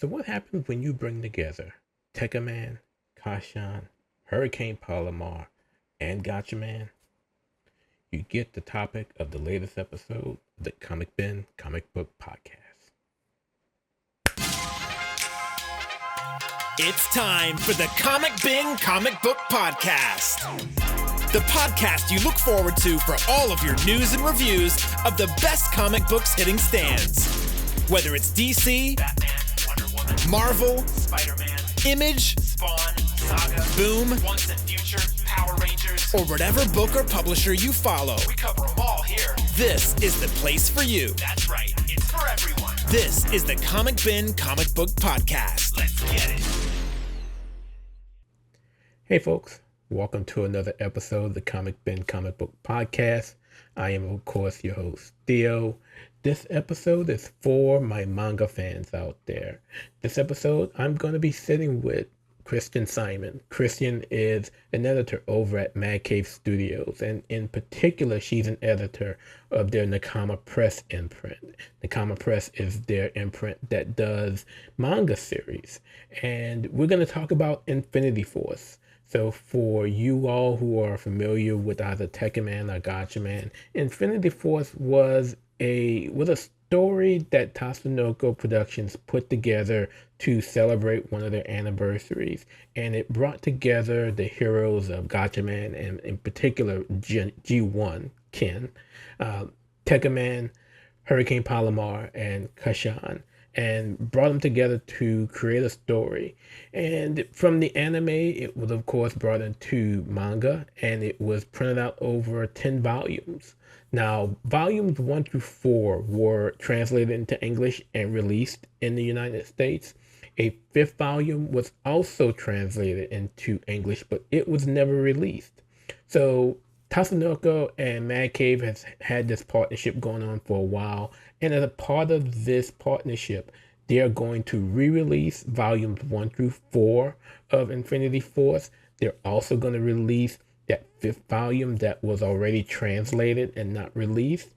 So what happens when you bring together Tekkaman, Casshan, Hurricane Polymar, and Gatchaman? You get the topic of the latest episode of the Comic Bin Comic Book Podcast. It's time for the Comic Bin Comic Book Podcast. The podcast you look forward to for all of your news and reviews of the best comic books hitting stands. Whether it's DC, Batman, Wonder Woman, Marvel, Spider-Man, Image, Spawn, Saga, Boom, Once and Future, Power Rangers, or whatever book or publisher you follow, we cover them all here. this is the place for you. That's right, it's for everyone. This is the Comic Bin Comic Book Podcast. Let's get it. Hey folks, welcome to another episode of the Comic Bin Comic Book Podcast. I am, of course, your host, Theo. This episode is for my manga fans out there. This episode, I'm going to be sitting with Kristen Simon. Kristen is an editor over at Man Cave Studios, and in particular, she's an editor of their Nakama Press imprint. Nakama Press is their imprint that does manga series, and we're going to talk about Infini-T Force. So for you all who are familiar with either Tekkaman or Gatchaman, Infini-T Force was a story that Tatsunoko Productions put together to celebrate one of their anniversaries, and it brought together the heroes of Gatchaman and in particular G1 Ken, Tekkaman, Hurricane Polymar, and Casshan, and brought them together to create a story. And from the anime, it was of course brought into manga, and it was printed out over 10 volumes. Now, volumes 1 through 4 were translated into English and released in the United States. A fifth volume was also translated into English, but it was never released. So Tatsunoko and Mad Cave has had this partnership going on for a while, and as a part of this partnership, they are going to re-release volumes 1 through 4 of Infini-T Force. They're also going to release that fifth volume that was already translated and not released.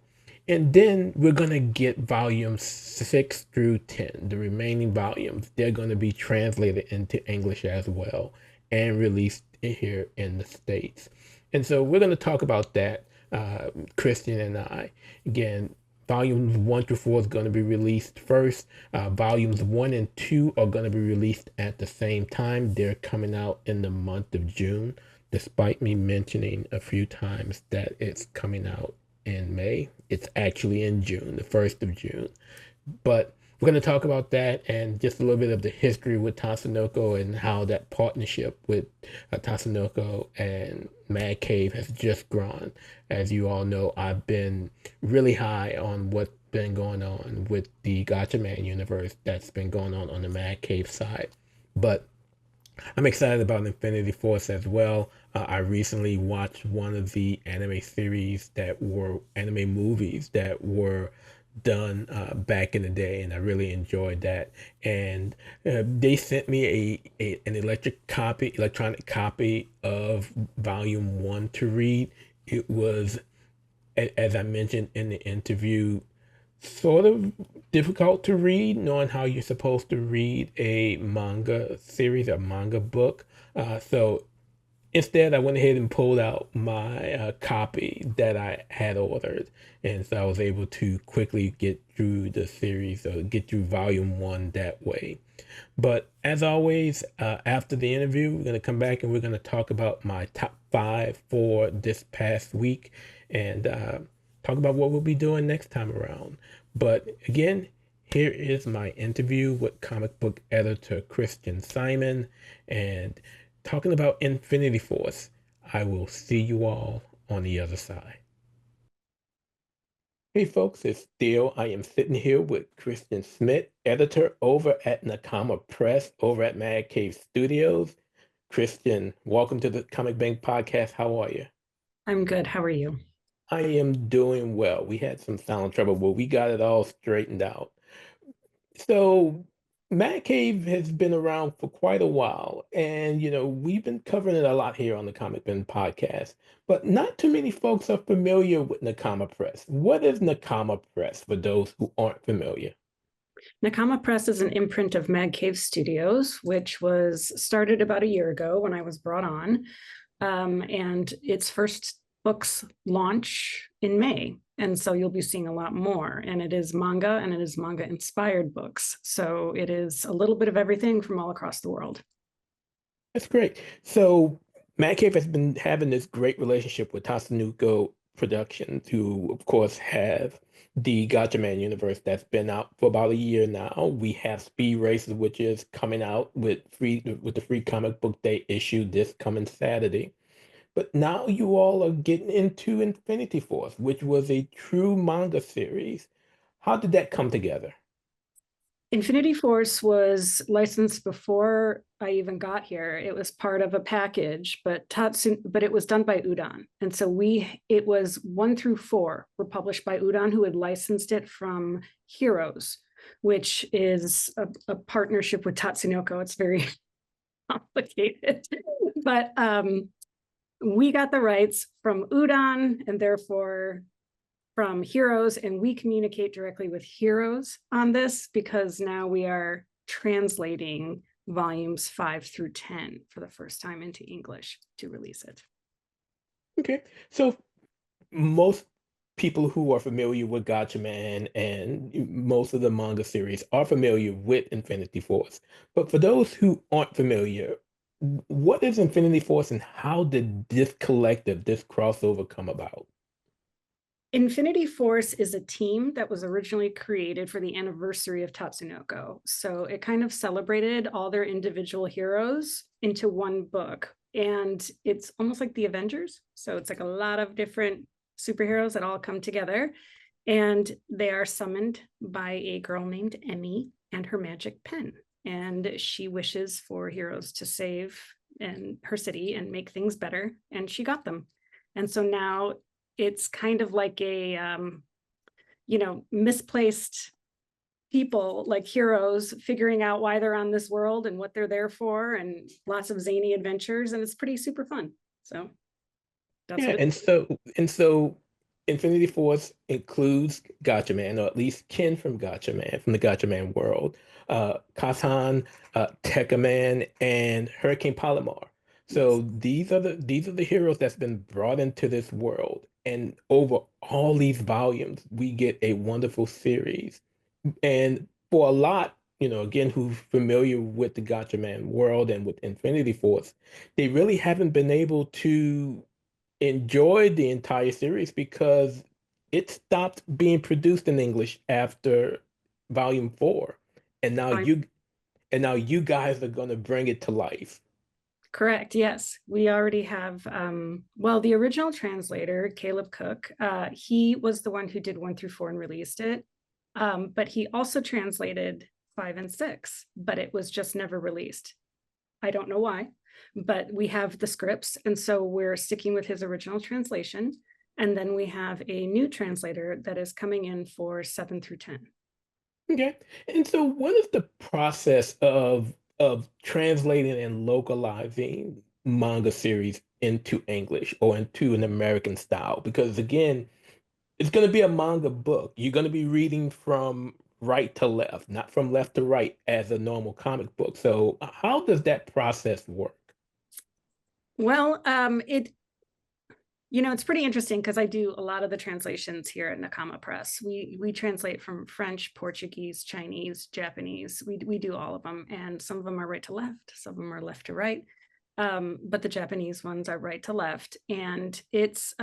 And then we're going to get volumes 6 through 10, the remaining volumes. They're going to be translated into English as well and released here in the States. And so we're going to talk about that, Kristen and I. Again, volumes 1 through 4 is going to be released first. Volumes 1 and 2 are going to be released at the same time. They're coming out in the month of June, despite me mentioning a few times that it's coming out in May. It's actually in June, the 1st of June. But we're going to talk about that and just a little bit of the history with Tatsunoko and how that partnership with Tatsunoko and Mad Cave has just grown. As you all know, I've been really high on what's been going on with the Gatchaman universe that's been going on the Mad Cave side. But I'm excited about Infini-T Force as well. I recently watched one of the anime movies that were done back in the day, and I really enjoyed that. And they sent me an electronic copy of volume 1 to read. It was, as I mentioned in the interview, sort of difficult to read, knowing how you're supposed to read a manga series, a manga book. So instead, I went ahead and pulled out my copy that I had ordered. And so I was able to quickly get through the series, or get through volume 1 that way. But as always, after the interview, we're going to come back and we're going to talk about my top 5 for this past week and talk about what we'll be doing next time around. But again, here is my interview with comic book editor Kristen Simon and talking about Infini-T Force. I will see you all on the other side. Hey folks, it's Theo. I am sitting here with Kristen Smith, editor over at Nakama Press, over at Mad Cave Studios. Kristen, welcome to the Comic Bank Podcast. How are you? I'm good. How are you? I am doing well. We had some sound trouble, but we got it all straightened out. So Mad Cave has been around for quite a while, and we've been covering it a lot here on the Comic Bin podcast, but not too many folks are familiar with Nakama Press. What is Nakama Press for those who aren't familiar? Nakama Press is an imprint of Mag Cave Studios, which was started about a year ago when I was brought on. And its first books launch in May. And so you'll be seeing a lot more. And it is manga, and it is manga inspired books. So it is a little bit of everything from all across the world. That's great. So Man Cave has been having this great relationship with Tatsunoko Productions, who of course have the Gatchaman universe that's been out for about a year now. We have Speed Racer, which is coming out with the free comic book day issue this coming Saturday. But now you all are getting into Infini-T Force, which was a true manga series. How did that come together? Infini-T Force was licensed before I even got here. It was part of a package, but it was done by Udon. And so it was 1 through 4 were published by Udon, who had licensed it from Heroes, which is a partnership with Tatsunoko. It's very complicated. But we got the rights from Udon, and therefore from Heroes, and we communicate directly with Heroes on this because now we are translating volumes 5 through 10 for the first time into English to release it. Okay, so most people who are familiar with Gatchaman and most of the manga series are familiar with Infini-T Force. But for those who aren't familiar, what is Infini-T Force and how did this collective, this crossover come about? Infini-T Force is a team that was originally created for the anniversary of Tatsunoko. So it kind of celebrated all their individual heroes into one book. And it's almost like the Avengers. So it's like a lot of different superheroes that all come together. And they are summoned by a girl named Emmy and her magic pen. And she wishes for heroes to save her city and make things better. And she got them. And so now it's kind of like a, misplaced people, like heroes, figuring out why they're on this world and what they're there for, and lots of zany adventures, and it's pretty super fun. So that's Yeah, what and so Infini-T Force includes Gatchaman, or at least Ken from Gatchaman, from the Gatchaman world, Casshan, Tekkaman, and Hurricane Polymar. So these are the heroes that's been brought into this world. And over all these volumes, we get a wonderful series. And for a lot, again, who's familiar with the Gatchaman world and with Infini-T Force, they really haven't been able to enjoy the entire series because it stopped being produced in English after volume 4. And now Fine. you guys are gonna bring it to life. Correct. Yes, we already have. The original translator, Caleb Cook, he was the one who did 1 through 4 and released it. But he also translated 5 and 6, but it was just never released. I don't know why, but we have the scripts. And so we're sticking with his original translation. And then we have a new translator that is coming in for 7 through 10. Okay. And so what is the process of translating and localizing manga series into English or into an American style? Because again, it's going to be a manga book. You're going to be reading from right to left, not from left to right as a normal comic book. So how does that process work? Well, it's pretty interesting because I do a lot of the translations here at Nakama Press. We translate from French, Portuguese, Chinese, Japanese. We do all of them, and some of them are right to left, some of them are left to right. But the Japanese ones are right to left, and it's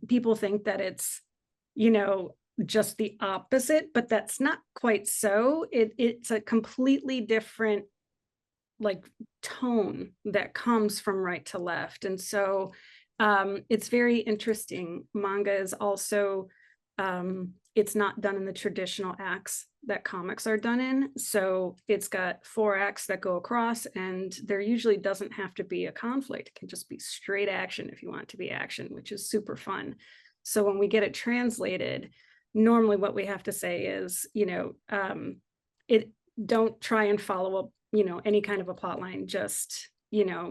people think that it's just the opposite, but that's not quite so. It's a completely different tone that comes from right to left, and so it's very interesting. Manga is also it's not done in the traditional acts that comics are done in. So it's got 4 acts that go across, and there usually doesn't have to be a conflict. It can just be straight action if you want it to be action, which is super fun. So when we get it translated, normally what we have to say is, don't try and follow up, any kind of a plot line, just,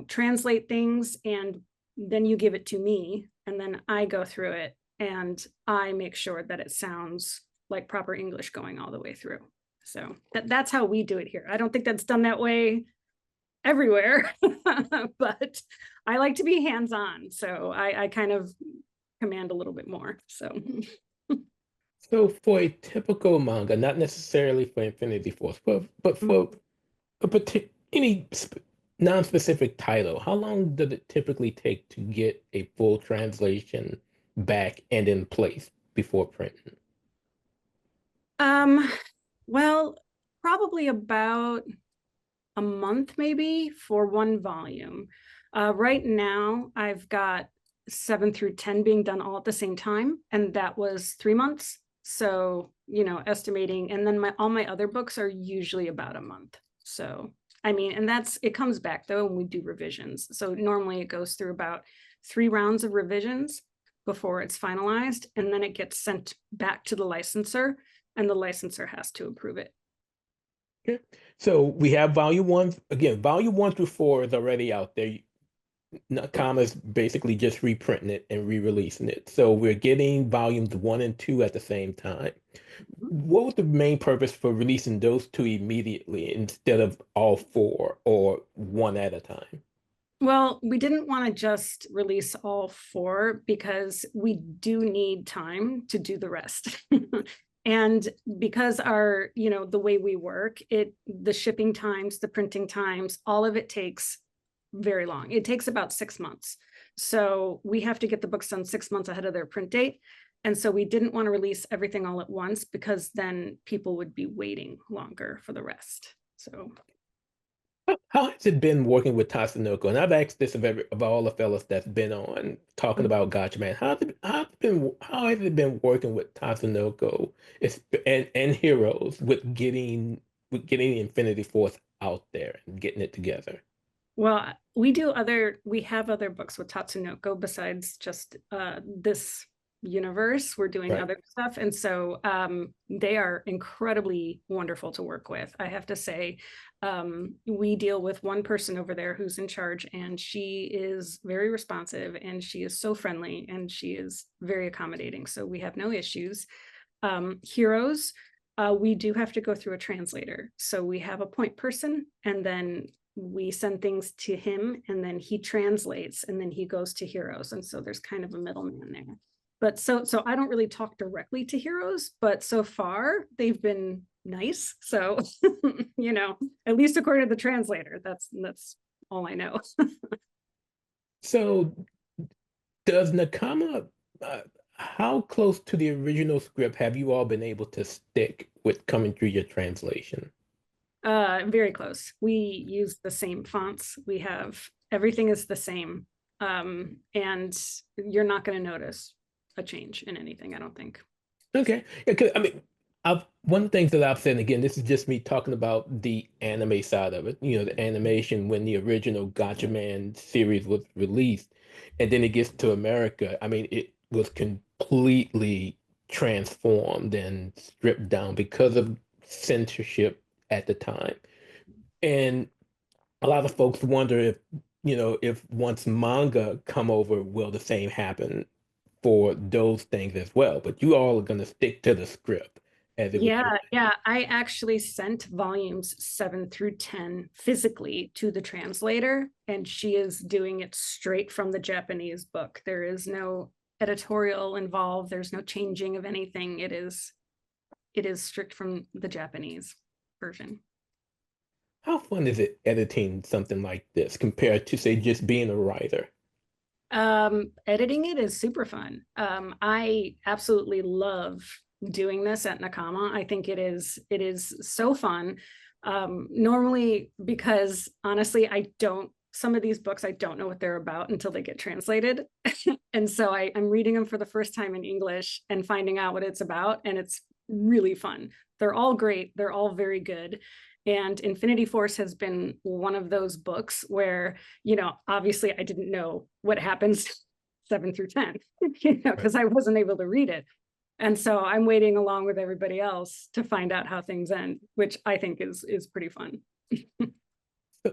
translate things, and then you give it to me, and then I go through it and I make sure that it sounds like proper English going all the way through. So that's how we do it here. I don't think that's done that way everywhere, but I like to be hands-on. So I kind of command a little bit more. So So for a typical manga, not necessarily for Infinity Force, but for a non-specific title, how long does it typically take to get a full translation back and in place before printing? um, well, probably about a month maybe for one volume. Right now, I've got 7 through 10 being done all at the same time, and that was 3 months. So, estimating, and then all my other books are usually about a month. So, I mean, and it comes back though, and we do revisions. So normally it goes through about 3 rounds of revisions before it's finalized, and then it gets sent back to the licensor, and the licensor has to approve it. Okay. So we have volume one. Again, volume 1 through 4 is already out there. Nakama's basically just reprinting it and re-releasing it. So we're getting volumes 1 and 2 at the same time. What was the main purpose for releasing those 2 immediately instead of all 4 or one at a time? Well, we didn't want to just release all 4 because we do need time to do the rest. And because the way we work, the shipping times, the printing times, all of it takes very long. It takes about 6 months. So we have to get the books done 6 months ahead of their print date. And so we didn't want to release everything all at once because then people would be waiting longer for the rest. So How has it been working with Tatsunoko? And I've asked this of all the fellas that's been on talking about Gatchaman. How has it been working with Tatsunoko and Heroes with getting the Infinity Force out there and getting it together? Well, we have other books with Tatsunoko besides just this universe. We're doing Right. other stuff. And so they are incredibly wonderful to work with. I have to say, we deal with one person over there who's in charge, and she is very responsive, and she is so friendly, and she is very accommodating. So we have no issues. Heroes, we do have to go through a translator. So we have a point person, and then we send things to him, and then he translates, and then he goes to Heroes. And so there's kind of a middleman there. But so I don't really talk directly to Heroes, but so far they've been nice. So, at least according to the translator, that's all I know. So does Nakama, how close to the original script have you all been able to stick with coming through your translation? Very close. We use the same fonts. Everything is the same. And you're not going to notice a change in anything, I don't think. Okay. Yeah, 'cause, I mean, one of the things that I've said, and again, this is just me talking about the anime side of it, the animation when the original Gatchaman series was released, and then it gets to America. I mean, it was completely transformed and stripped down because of censorship at the time. And a lot of folks wonder if once manga come over, will the same happen for those things as well? But you all are going to stick to the script as it was written. Yeah. I actually sent volumes 7 through 10 physically to the translator, and she is doing it straight from the Japanese book. There is no editorial involved. There's no changing of anything. It is strict from the Japanese version. How fun is it editing something like this compared to, say, just being a writer? Editing it is super fun. I absolutely love doing this at Nakama. I think it is so fun. Normally, because honestly, some of these books, I don't know what they're about until they get translated. And so I'm reading them for the first time in English and finding out what it's about. And it's really fun. They're all great. They're all very good. And Infini-T Force has been one of those books where, obviously I didn't know what happens 7 through 10, because I wasn't able to read it. And so I'm waiting along with everybody else to find out how things end, which I think is pretty fun.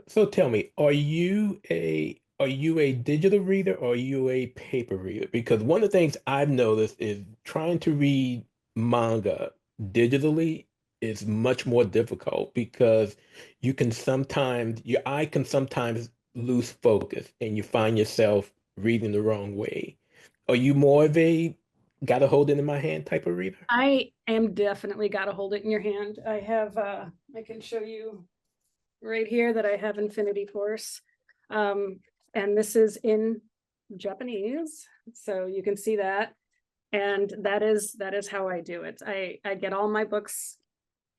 So tell me, are you a digital reader or are you a paper reader? Because one of the things I've noticed is trying to read manga digitally is much more difficult because your eye can sometimes lose focus and you find yourself reading the wrong way. Are you more of a gotta hold it in my hand type of reader? I am definitely got to hold it in your hand. I have, I can show you right here that I have Infini-T Force. Um, and this is in Japanese, so you can see that. And that is how I do it. I get all my books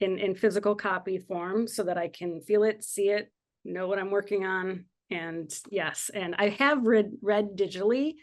in physical copy form so that I can feel it, see it, know what I'm working on. And yes, and I have read digitally,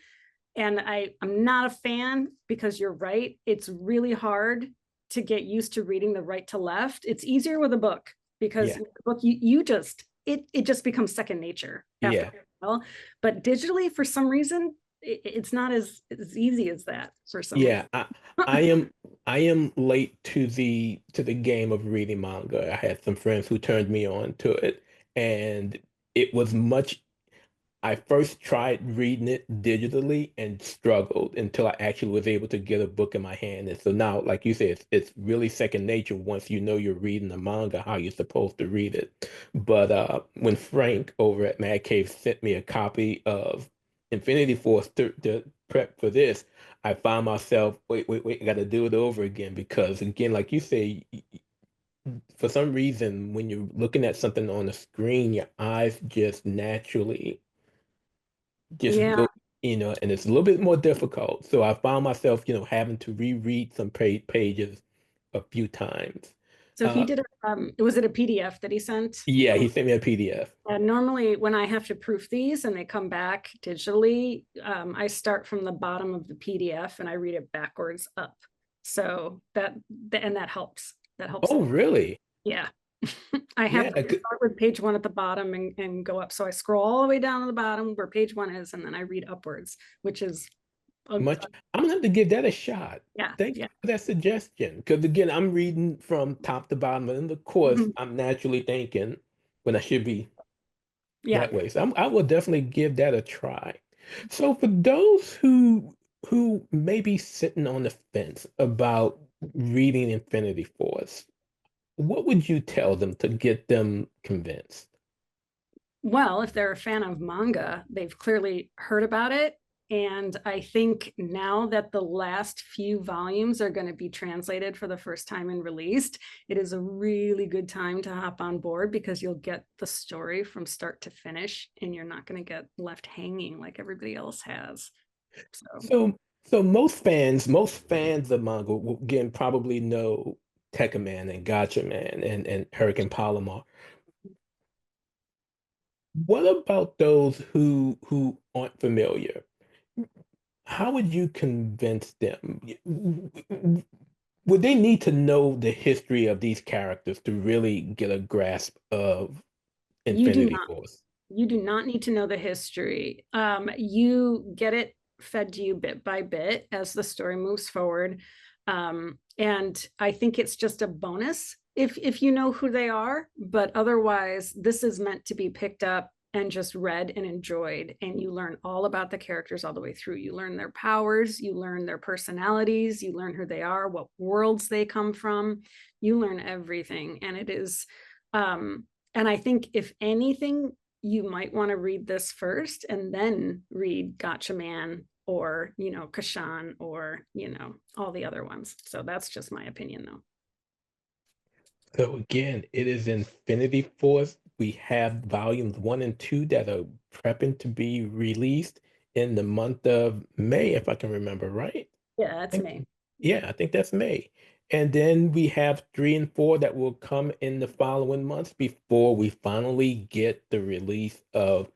and I'm not a fan because you're right. It's really hard to get used to reading the right to left. It's easier with a book because Yeah. with the book you just it just becomes second nature after Yeah. a while. But digitally, for some reason, it's not as easy as that for some Yeah, reason. I am I am late to the game of reading manga. I had some friends who turned me on to it, and it was much I first tried reading it digitally and struggled until I actually was able to get a book in my hand. And so now, like you said, it's really second nature once you know you're reading the manga, how you're supposed to read it. But when Frank over at Mad Cave sent me a copy of Infinity Force to prep for this, I found myself, wait, I got to do it over again because, again, like you say, for some reason, when you're looking at something on the screen, your eyes just naturally just Yeah. go, and it's a little bit more difficult. So I found myself, having to reread some pages a few times. So he Uh, did was it a PDF that he sent? yeah, he sent me a PDF. And normally when I have to proof these and they come back digitally, I start from the bottom of the PDF and I read it backwards up. So and that helps. That helps a Oh, lot. really? Yeah. I have Yeah, to start with page one at the bottom and go up. So I scroll all the way down to the bottom where page one is, and then I read upwards, which is much. I'm gonna have to give that a shot. yeah, Thank yeah. you for that suggestion. Because again, I'm reading from top to bottom, and of course, Mhm. I'm naturally thinking when I should be Yeah. that way. So I will definitely give that a try. So for those who may be sitting on the fence about reading Infinity Force, what would you tell them to get them convinced? Well, if they're a fan of manga, they've clearly heard about it. And I think now that the last few volumes are going to be translated for the first time and released, it is a really good time to hop on board because you'll get the story from start to finish and you're not going to get left hanging like everybody else has. So, So most fans of manga will again probably know Tekkaman and Gatchaman and Hurricane Polymar. What about those who aren't familiar? How would you convince them? Would they need to know the history of these characters to really get a grasp of you do Infinity not Force? you do not need to know the history. You get it fed to you bit by bit as the story moves forward. And I think it's just a bonus if you know who they are, but otherwise, this is meant to be picked up and just read and enjoyed. And you learn all about the characters all the way through. You learn their powers, you learn their personalities, you learn who they are, what worlds they come from. You learn everything. And it is, and I think if anything, you might want to read this first and then read Gatchaman or, Casshan or, all the other ones. So that's just my opinion though. So again, it is Infinity Force. We have volumes one and two that are prepping to be released in the month of May, if I can remember right. Yeah, that's think, me. yeah, I think that's May. And then we have three and four that will come in the following months before we finally get the release of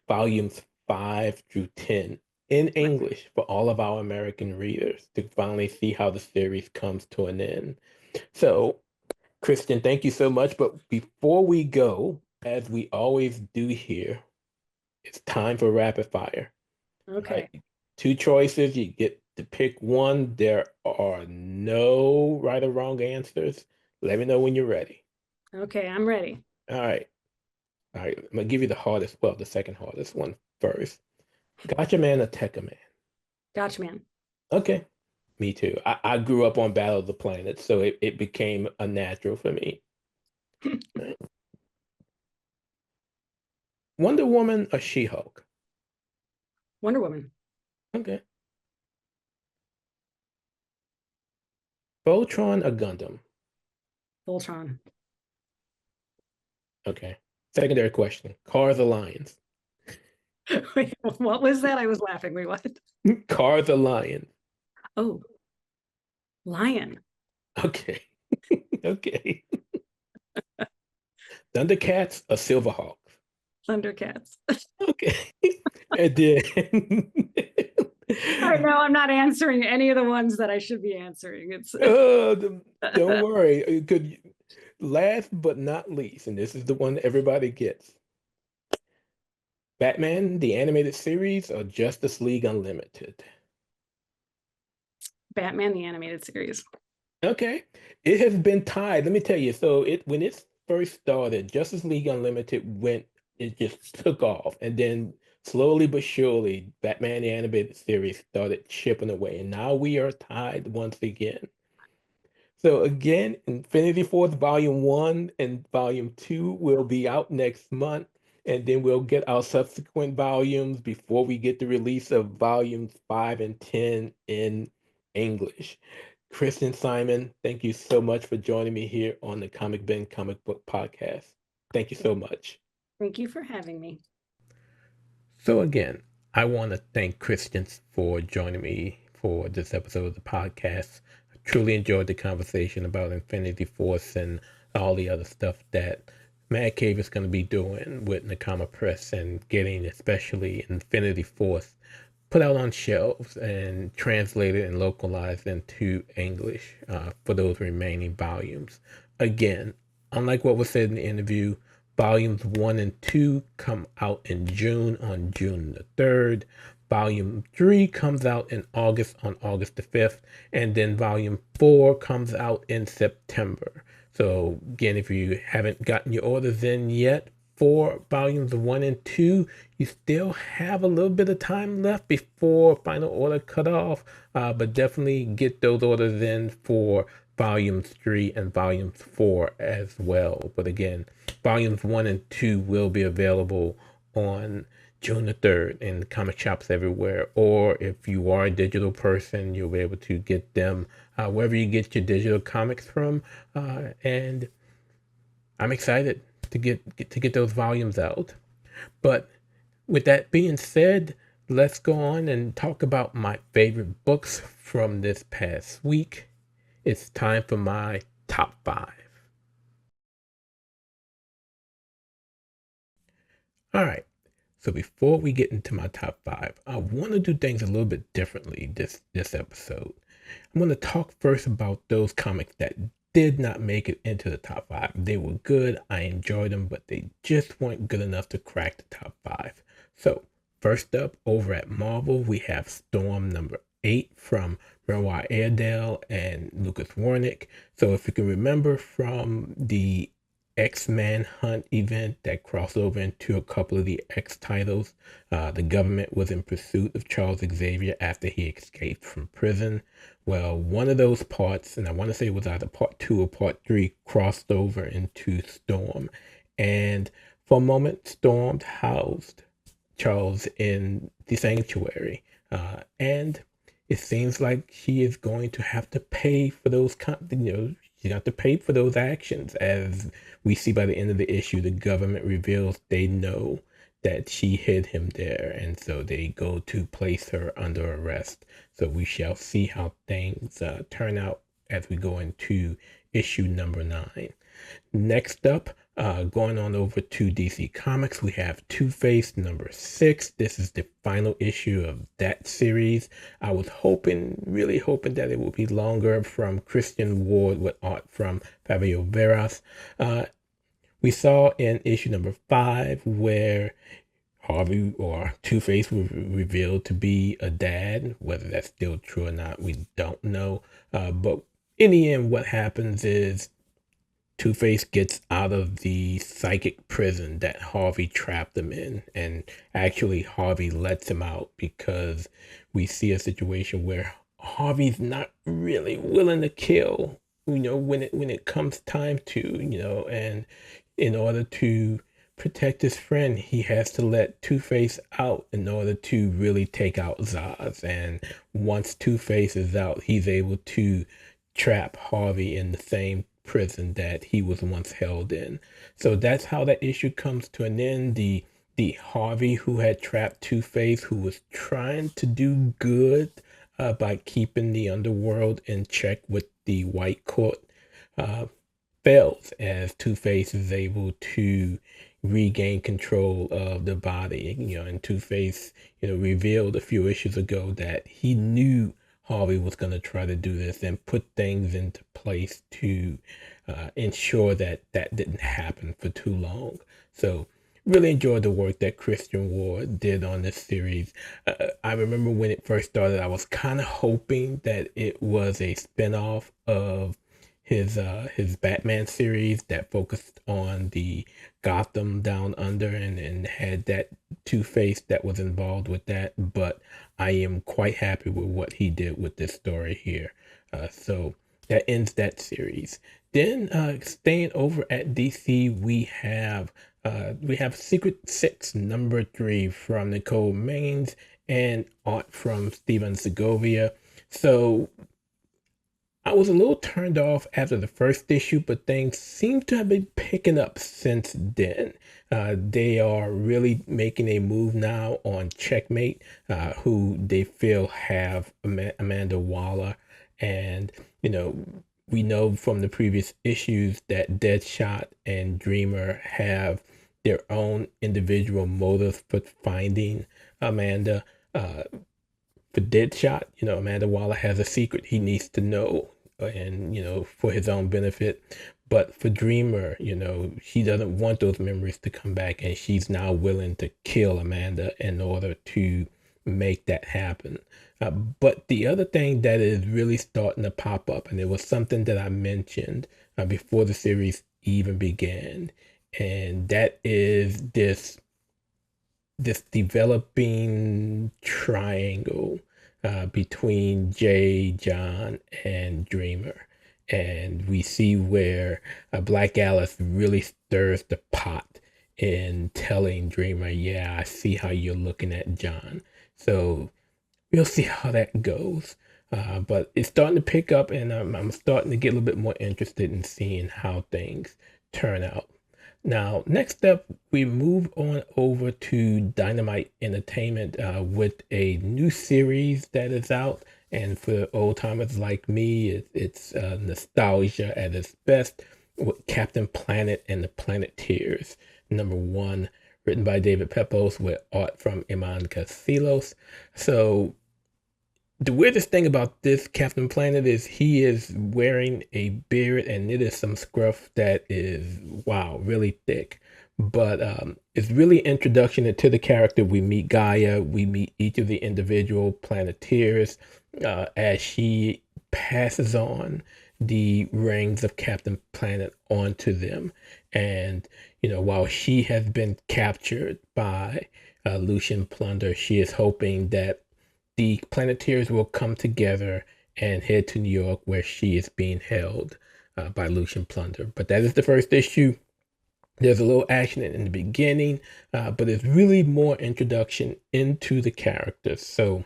volumes 5 through 10 in English for all of our American readers to finally see how the series comes to an end. So, Kristen, thank you so much. But before we go, as we always do here, it's time for rapid fire. All Okay. right. Two choices. You get to pick one. There are no right or wrong answers. Let me know when you're ready. Okay, I'm ready. All right. All right. I'm gonna give you the hardest, well, the second hardest one first. Gotcha man or Tekka man? Gotcha, man. Okay. Me too. I grew up on Battle of the Planets, so it became a natural for me. Right. Wonder Woman or She-Hulk? Wonder Woman. Okay. Voltron or Gundam? Voltron. Okay. Secondary question. Cars or lions? Wait, what was that? I was laughing. Wait, what? Cars or lions? Oh, lion. Okay. Okay. Thundercats or Silverhawks? Thundercats. Okay. And then I know I'm not answering any of the ones that I should be answering. It's don't worry. It could last but not least, and this is the one everybody gets. Batman, the animated series, or Justice League Unlimited? Batman the animated series. Okay. It has been tied. Let me tell you. So it when it first started, Justice League Unlimited it just took off. And then slowly but surely, Batman the animated series started chipping away. And now we are tied once again. So again, Infinity Force Volume 1 and Volume 2 will be out next month, and then we'll get our subsequent volumes before we get the release of Volumes 5 and 10 in English. Kristen Simon, thank you so much for joining me here on the Comic Bin Comic Book Podcast. Thank you so much. Thank you for having me. So again, I want to thank Kristen for joining me for this episode of the podcast. I truly enjoyed the conversation about Infinity Force and all the other stuff that Mad Cave is going to be doing with Nakama Press and getting especially Infinity Force put out on shelves and translated and localized into English for those remaining volumes. Again, unlike what was said in the interview, Volumes 1 and 2 come out in June on June the 3rd. Volume 3 comes out in August on August the 5th. And then Volume 4 comes out in September. So again, if you haven't gotten your orders in yet for Volumes 1 and 2, you still have a little bit of time left before final order cutoff. But definitely get those orders in for Volumes 3 and Volumes 4 as well. But again, Volumes 1 and 2 will be available on June the 3rd in comic shops everywhere. Or if you are a digital person, you'll be able to get them wherever you get your digital comics from. And I'm excited to get those volumes out. But with that being said, let's go on and talk about my favorite books from this past week. It's time for my top 5. All right. So before we get into my top 5, I want to do things a little bit differently this episode. I'm going to talk first about those comics that did not make it into the top 5. They were good, I enjoyed them, but they just weren't good enough to crack the top 5. So first up, over at Marvel, we have Storm number 8 from Merwa Airedale and Lucas Warnick. So if you can remember from the X-Man Hunt event that crossed over into a couple of the X titles, the government was in pursuit of Charles Xavier after he escaped from prison. Well, one of those parts, and I want to say it was either part 2 or part 3, crossed over into Storm. And for a moment, Storm housed Charles in the sanctuary. And it seems like she is going to have to pay for those, she's got to pay for those actions. As we see by the end of the issue, the government reveals they know that she hid him there, and so they go to place her under arrest. So we shall see how things turn out as we go into issue number 9. Next up, going on over to DC Comics, we have Two-Face number 6. This is the final issue of that series. I was really hoping that it would be longer, from Christian Ward with art from Fabio Veras. We saw in issue number 5 where Harvey or Two-Face was revealed to be a dad. Whether that's still true or not, we don't know. But in the end, what happens is Two-Face gets out of the psychic prison that Harvey trapped him in, and actually Harvey lets him out because we see a situation where Harvey's not really willing to kill, when it comes time to, and in order to protect his friend, he has to let Two-Face out in order to really take out Zaz. And once Two-Face is out, he's able to trap Harvey in the same prison that he was once held in. So that's how that issue comes to an end. The Harvey who had trapped Two-Face, who was trying to do good by keeping the underworld in check with the White Court, fails as Two-Face is able to regain control of the body. And Two-Face, revealed a few issues ago that he knew Harvey was going to try to do this and put things into place to ensure that that didn't happen for too long. So really enjoyed the work that Christian Ward did on this series. I remember when it first started, I was kind of hoping that it was a spinoff of his Batman series that focused on the Gotham Down Under and had that Two-Face that was involved with that. But I am quite happy with what he did with this story here. So that ends that series. Then staying over at DC, we have Secret Six #3 from Nicole Maines and art from Steven Segovia. So I was a little turned off after the first issue, but things seem to have been picking up since then. They are really making a move now on Checkmate, who they feel have Amanda Waller. And, we know from the previous issues that Deadshot and Dreamer have their own individual motives for finding Amanda. For Deadshot, Amanda Waller has a secret he needs to know, and, for his own benefit. But for Dreamer, she doesn't want those memories to come back, and she's now willing to kill Amanda in order to make that happen. But the other thing that is really starting to pop up, and it was something that I mentioned before the series even began, and that is this developing triangle between Jay, John, and Dreamer. And we see where Black Alice really stirs the pot in telling Dreamer, yeah, I see how you're looking at John. So we'll see how that goes. But it's starting to pick up, and I'm starting to get a little bit more interested in seeing how things turn out. Now, next up, we move on over to Dynamite Entertainment with a new series that is out. And for old timers like me, it's nostalgia at its best, with Captain Planet and the Planeteers, #1, written by David Pepose with art from Iman Casillas. So the weirdest thing about this Captain Planet is he is wearing a beard, and it is some scruff that is, wow, really thick. But it's really introduction into the character. We meet Gaia, we meet each of the individual Planeteers as she passes on the rings of Captain Planet onto them. And, while she has been captured by Lucian Plunder, she is hoping that the Planeteers will come together and head to New York, where she is being held by Lucian Plunder. But that is the first issue. There's a little action in the beginning, but it's really more introduction into the characters. So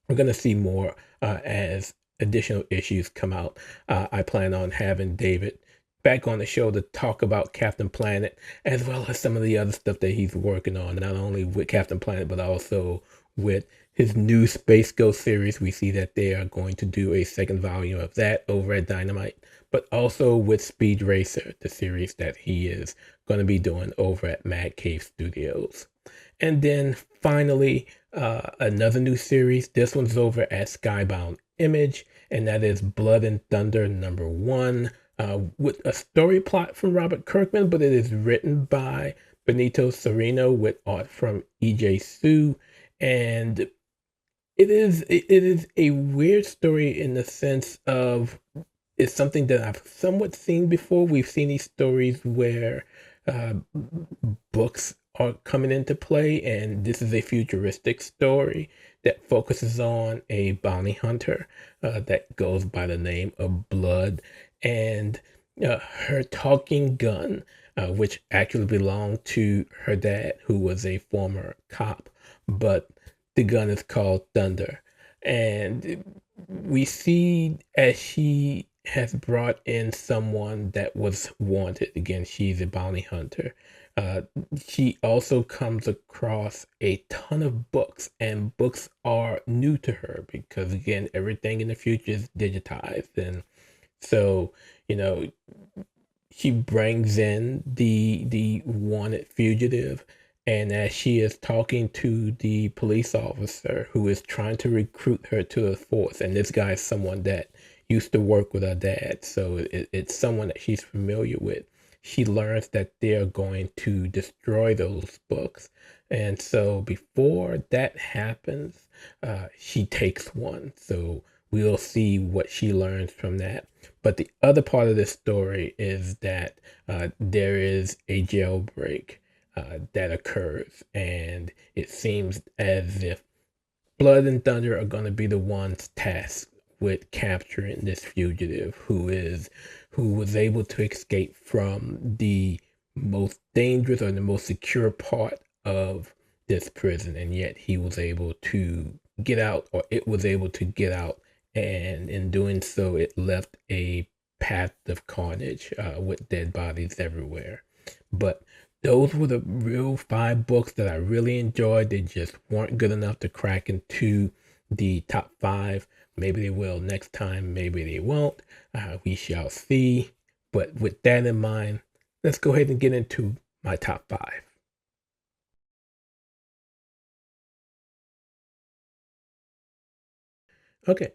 we're going to see more as additional issues come out. I plan on having David back on the show to talk about Captain Planet, as well as some of the other stuff that he's working on, not only with Captain Planet, but also with his new Space Ghost series. We see that they are going to do a second volume of that over at Dynamite, but also with Speed Racer, the series that he is going to be doing over at Mad Cave Studios. And then finally, another new series. This one's over at Skybound Image, and that is Blood and Thunder #1, with a story plot from Robert Kirkman, but it is written by Benito Sereno with art from E.J. Sue. And it is a weird story in the sense of it's something that I've somewhat seen before. We've seen these stories where books are coming into play, and this is a futuristic story that focuses on a bounty hunter that goes by the name of Blood, and her talking gun, which actually belonged to her dad, who was a former cop, but the gun is called Thunder. And we see as she has brought in someone that was wanted. Again, she's a bounty hunter. Uh, she also comes across a ton of books, and books are new to her because, again, everything in the future is digitized. And so, you know, she brings in the wanted fugitive, and as she is talking to the police officer who is trying to recruit her to the force, and this guy is someone that used to work with her dad, so it's someone that she's familiar with. She learns that they're going to destroy those books, and so before that happens, she takes one. So we'll see what she learns from that. But the other part of this story is that there is a jailbreak that occurs, and it seems as if Blood and Thunder are going to be the ones tasked with capturing this fugitive who was able to escape from the most dangerous or the most secure part of this prison, and yet he was able to get out, or it was able to get out, and in doing so, it left a path of carnage with dead bodies everywhere. But those were the real 5 books that I really enjoyed. They just weren't good enough to crack into the top 5. Maybe they will next time, maybe they won't. We shall see. But with that in mind, let's go ahead and get into my top 5. Okay,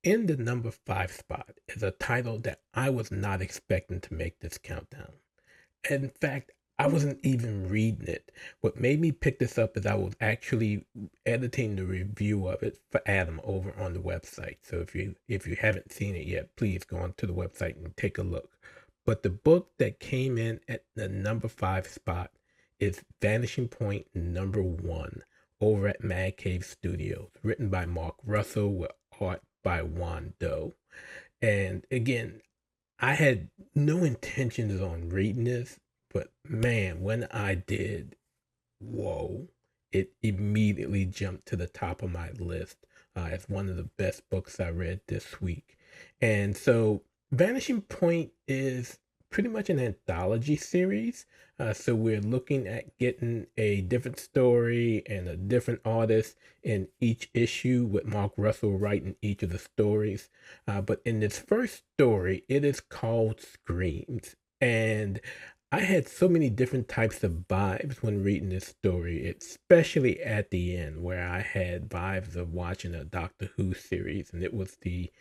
in the number 5 spot is a title that I was not expecting to make this countdown. In fact, I wasn't even reading it. What made me pick this up is I was actually editing the review of it for Adam over on the website. So if you haven't seen it yet, please go onto the website and take a look. But the book that came in at the number 5 spot is Vanishing Point #1 over at Mad Cave Studios, written by Mark Russell with art by Juan Doe. And again, I had no intentions on reading this, but man, when I did, whoa, it immediately jumped to the top of my list as one of the best books I read this week. And so Vanishing Point is pretty much an anthology series. So we're looking at getting a different story and a different artist in each issue, with Mark Russell writing each of the stories. But in this first story, it is called Screams. And I had so many different types of vibes when reading this story, especially at the end, where I had vibes of watching a Doctor Who series, and it was the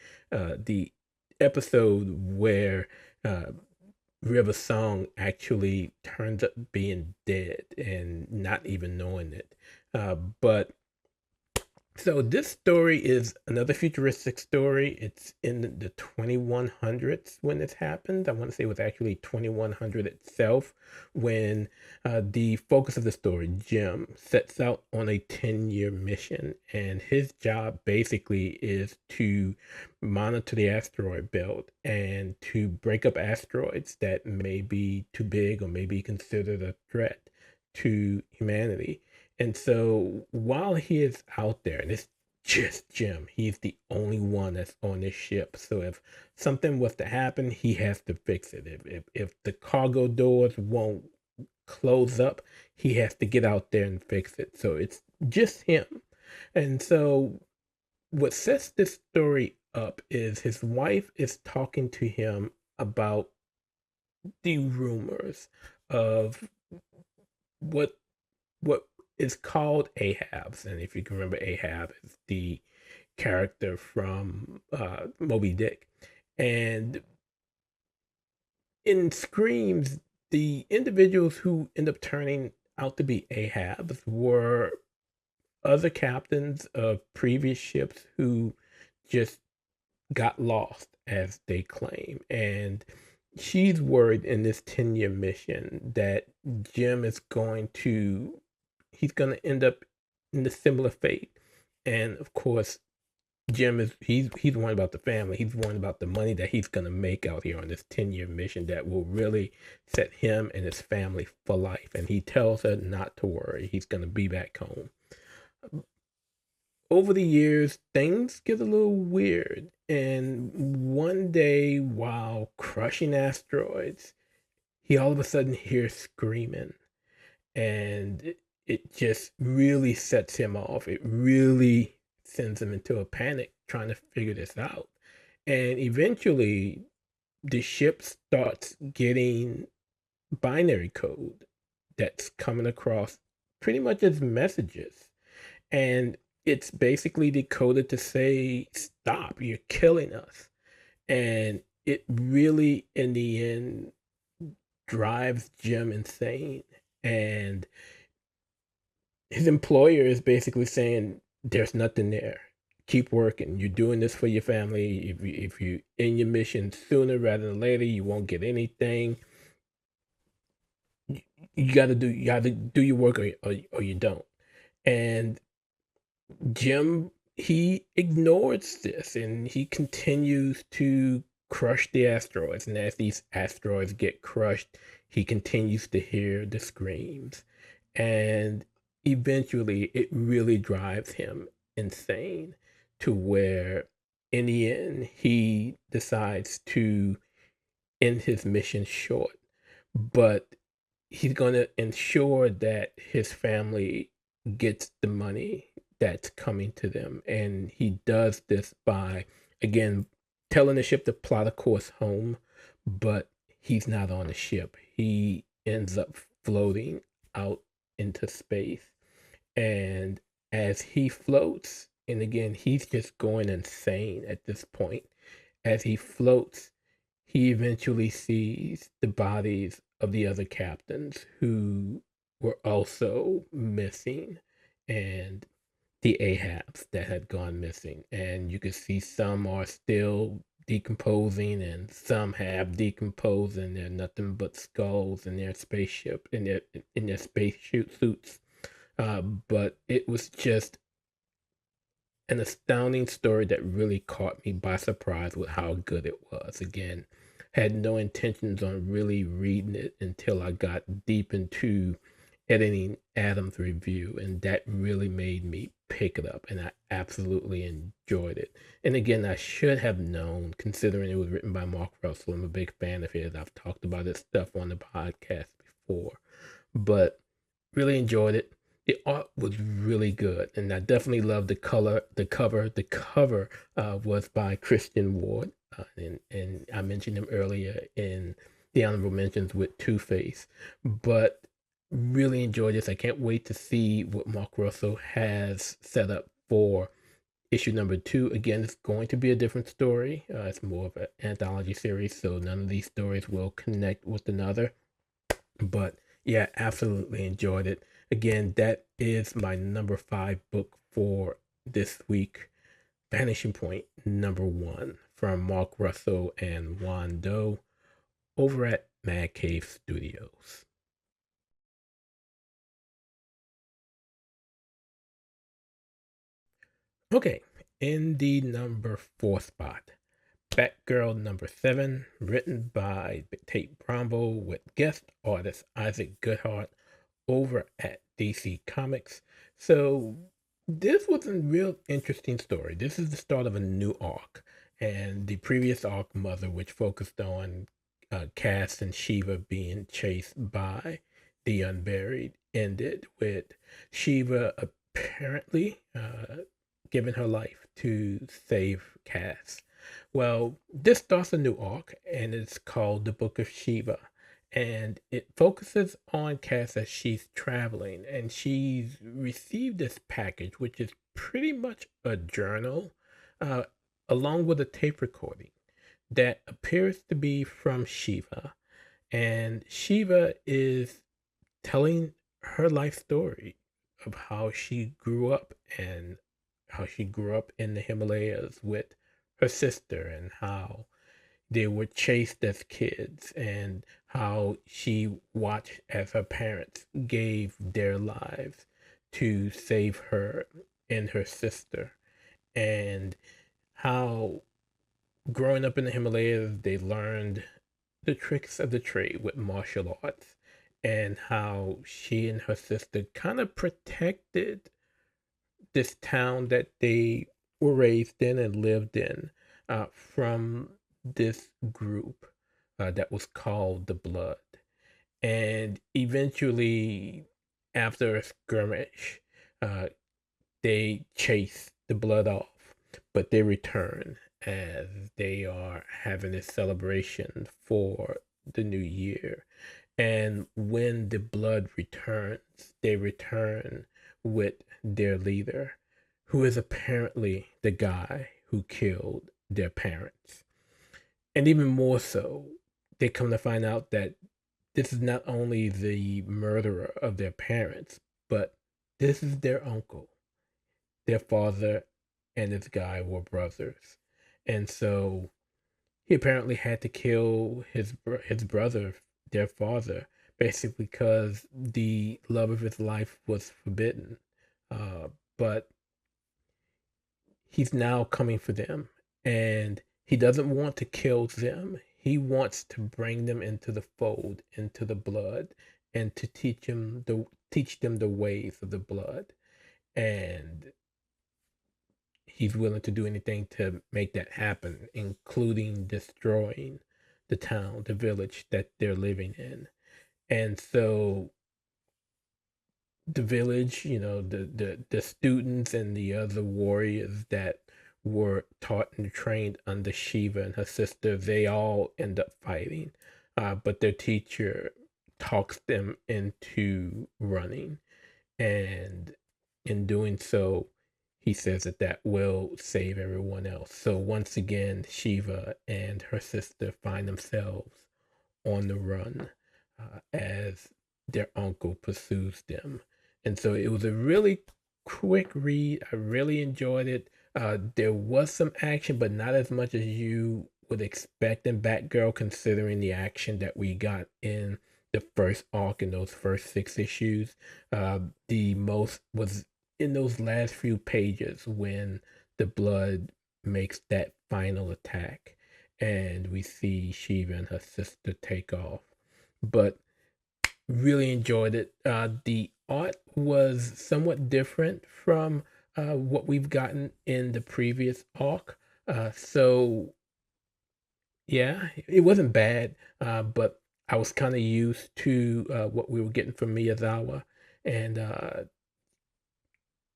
episode where River Song actually turns up being dead and not even knowing it. But so this story is another futuristic story. It's in the 2100s when this happened. I want to say it was actually 2100 itself when the focus of the story, Jim, sets out on a 10-year mission. And his job basically is to monitor the asteroid belt and to break up asteroids that may be too big or may be considered a threat to humanity. And so while he is out there, and it's just Jim, he's the only one that's on this ship. So if something was to happen, he has to fix it. If the cargo doors won't close up, he has to get out there and fix it. So it's just him. And so what sets this story up is his wife is talking to him about the rumors of what is called Ahab's. And if you can remember, Ahab is the character from Moby Dick. And in Screams, the individuals who end up turning out to be Ahab's were other captains of previous ships who just got lost, as they claim. And she's worried in this 10-year mission that Jim is he's going to end up in a similar fate. And of course, Jim he's worried about the family. He's worried about the money that he's gonna make out here on this 10-year mission that will really set him and his family for life. And he tells her not to worry. He's gonna be back home. Over the years, things get a little weird. And one day, while crushing asteroids, he all of a sudden hears screaming. And it just really sets him off. It really sends him into a panic trying to figure this out. And eventually, the ship starts getting binary code that's coming across pretty much as messages. And it's basically decoded to say, stop, you're killing us. And it really, in the end, drives Jim insane. And his employer is basically saying, there's nothing there. Keep working. You're doing this for your family. If you in your mission sooner rather than later, you won't get anything. You gotta do your work, or you don't. And Jim, he ignores this and he continues to crush the asteroids. And as these asteroids get crushed, he continues to hear the screams. And eventually, it really drives him insane to where, in the end, he decides to end his mission short. But he's going to ensure that his family gets the money that's coming to them. And he does this by, again, telling the ship to plot a course home, but he's not on the ship. He ends up floating out into space. And as he floats, and again, he's just going insane at this point. As he floats, he eventually sees the bodies of the other captains who were also missing, and the Ahabs that had gone missing. And you can see some are still decomposing and some have decomposed and they're nothing but skulls in their spaceship, in their space suits. But it was just an astounding story that really caught me by surprise with how good it was. Again, had no intentions on really reading it until I got deep into editing Adam's review, and that really made me pick it up, and I absolutely enjoyed it. And again, I should have known, considering it was written by Mark Russell. I'm a big fan of his. I've talked about his stuff on the podcast before, but really enjoyed it. The art was really good, and I definitely loved the color, the cover. The cover was by Christian Ward, and I mentioned him earlier in the honorable mentions with Two-Face, but really enjoyed this. I can't wait to see what Mark Russell has set up for issue number 2. Again, it's going to be a different story. It's more of an anthology series, so none of these stories will connect with another. But yeah, absolutely enjoyed it. Again, that is my number 5 book for this week. Vanishing Point number 1 from Mark Russell and Juan Doe over at Mad Cave Studios. Okay, in the number 4 spot, Batgirl number 7, written by Tate Brombo with guest artist Isaac Goodhart over at DC Comics. So this was a real interesting story. This is the start of a new arc, and the previous arc, Mother, which focused on Cass and Shiva being chased by the Unburied, ended with Shiva apparently giving her life to save Cass. Well, this starts a new arc, and it's called The Book of Shiva. And it focuses on Cass as she's traveling, and she's received this package, which is pretty much a journal, along with a tape recording that appears to be from Shiva. And Shiva is telling her life story of how she grew up and how she grew up in the Himalayas with her sister, and how they were chased as kids, and how she watched as her parents gave their lives to save her and her sister, and how growing up in the Himalayas, they learned the tricks of the trade with martial arts, and how she and her sister kind of protected this town that they were raised in and lived in from this group that was called the Blood. And eventually, after a skirmish, uh, they chase the Blood off, but they return as they are having a celebration for the new year. And when the Blood returns, they return with their leader, who is apparently the guy who killed their parents. And even more so, they come to find out that this is not only the murderer of their parents, but this is their uncle. Their father and this guy were brothers. And so he apparently had to kill his brother, their father, basically because the love of his life was forbidden. But he's now coming for them, and he doesn't want to kill them. He wants to bring them into the fold, into the Blood, and to teach them the ways of the Blood. And he's willing to do anything to make that happen, including destroying the town, the village that they're living in. And so the village, the students and the other warriors that were taught and trained under Shiva and her sister, they all end up fighting. But their teacher talks them into running. And in doing so, he says that will save everyone else. So once again, Shiva and her sister find themselves on the run as their uncle pursues them. And so it was a really quick read. I really enjoyed it. There was some action, but not as much as you would expect in Batgirl, considering the action that we got in the first arc in those first 6 issues. The most was in those last few pages when the Blood makes that final attack and we see Shiva and her sister take off. But really enjoyed it. The art was somewhat different from what we've gotten in the previous arc. So yeah, it wasn't bad, but I was kind of used to what we were getting from Miyazawa, and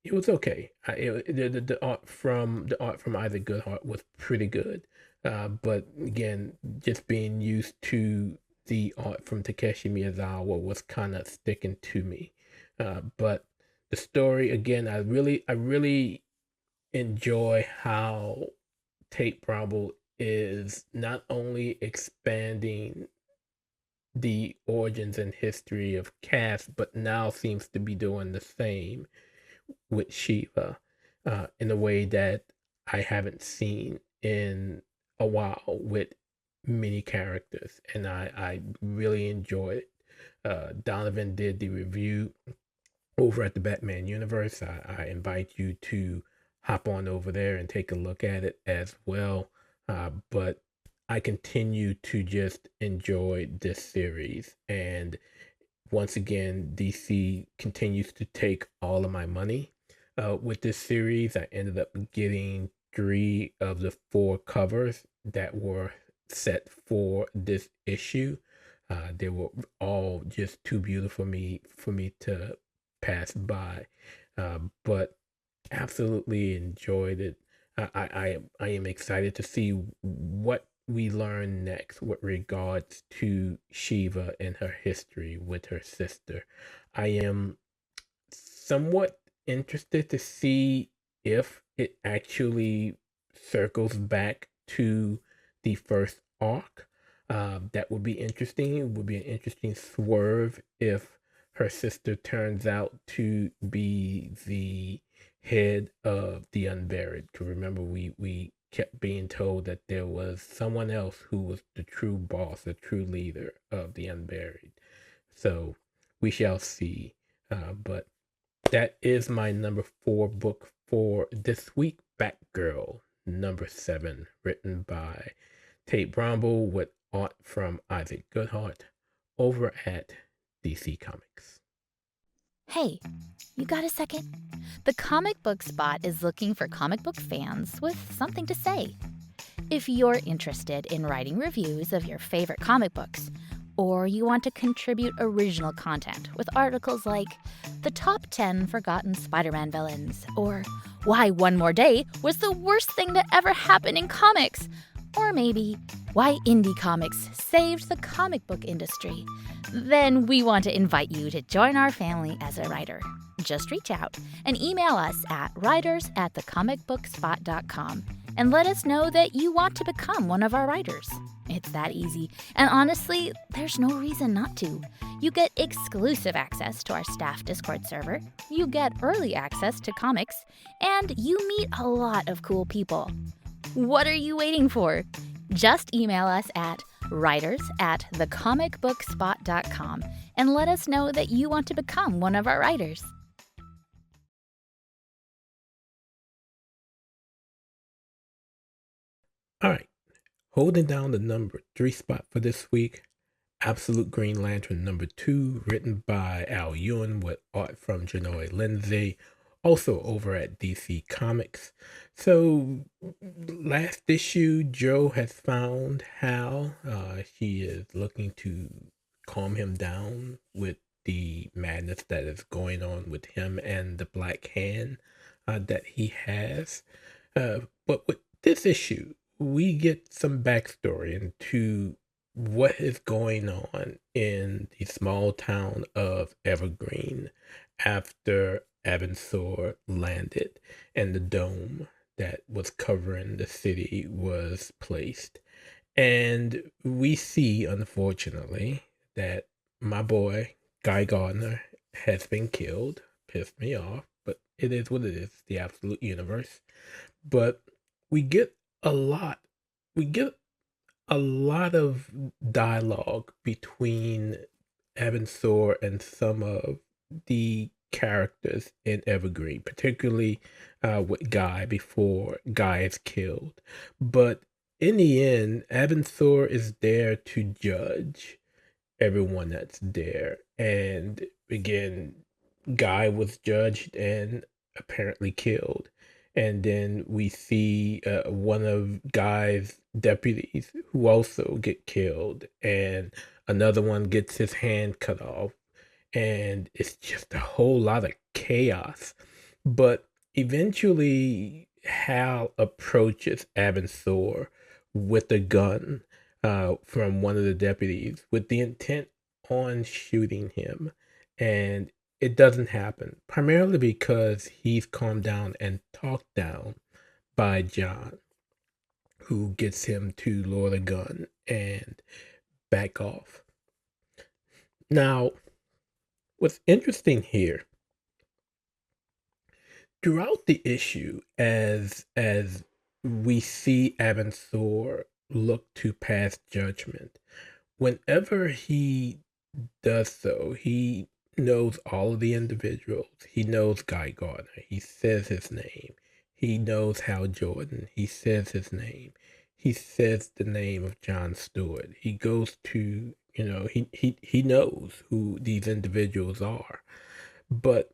it was okay. The art from Isaac Goodhart was pretty good, but again, just being used to the art from Takeshi Miyazawa was kind of sticking to me. But the story, again, I really enjoy how Tate Brown is not only expanding the origins and history of Cass, but now seems to be doing the same with Shiva in a way that I haven't seen in a while with many characters, and I really enjoyed it. Donovan did the review over at the Batman universe. I invite you to hop on over there and take a look at it as well. But I continue to just enjoy this series, and once again, DC continues to take all of my money with this series. I ended up getting 3 of the 4 covers that were set for this issue. They were all just too beautiful for me to pass by, but absolutely enjoyed it. I am excited to see what we learn next with regards to Shiva and her history with her sister. I am somewhat interested to see if it actually circles back to the first arc. That would be interesting. It would be an interesting swerve if her sister turns out to be the head of the Unburied. Because remember, we kept being told that there was someone else who was the true boss, the true leader of the Unburied. So we shall see. But that is my number 4 book for this week, Batgirl, number 7, written by Tate Bromble with art from Isaac Goodhart over at DC Comics. Hey, you got a second? The Comic Book Spot is looking for comic book fans with something to say. If you're interested in writing reviews of your favorite comic books, or you want to contribute original content with articles like The Top 10 Forgotten Spider-Man Villains, or Why One More Day was the worst thing to ever happen in comics, or maybe Why Indie Comics saved the comic book industry, then we want to invite you to join our family as a writer. Just reach out and email us at writers@thecomicbookspot.com and let us know that you want to become one of our writers. It's that easy, and honestly, there's no reason not to. You get exclusive access to our staff Discord server, you get early access to comics, and you meet a lot of cool people. What are you waiting for? Just email us at writers@thecomicbookspot.com and let us know that you want to become one of our writers. All right, holding down the number 3 spot for this week, Absolute Green Lantern number 2, written by Al Ewing with art from Genoa Lindsay, also over at DC Comics. So, last issue, Joe has found Hal. She is looking to calm him down with the madness that is going on with him and the Black Hand that he has. But with this issue, we get some backstory into what is going on in the small town of Evergreen after Avensor landed and the dome that was covering the city was placed. And we see, unfortunately, that my boy, Guy Gardner, has been killed. Pissed me off, but it is what it is, the absolute universe. But we get a lot of dialogue between Avensor and some of the characters in Evergreen, particularly with Guy before Guy is killed. But in the end, Avensor is there to judge everyone that's there. And again, Guy was judged and apparently killed. And then we see one of Guy's deputies who also get killed, and another one gets his hand cut off, and it's just a whole lot of chaos. But eventually, Hal approaches Avensor with a gun from one of the deputies with the intent on shooting him, and it doesn't happen, primarily because he's calmed down and talked down by John, who gets him to lower the gun and back off. Now, what's interesting here, throughout the issue, as we see Avensor look to pass judgment, whenever he does so, he knows all of the individuals. He knows Guy Gardner. He says his name. He knows Hal Jordan. He says his name. He says the name of John Stewart. He goes to, he knows who these individuals are. But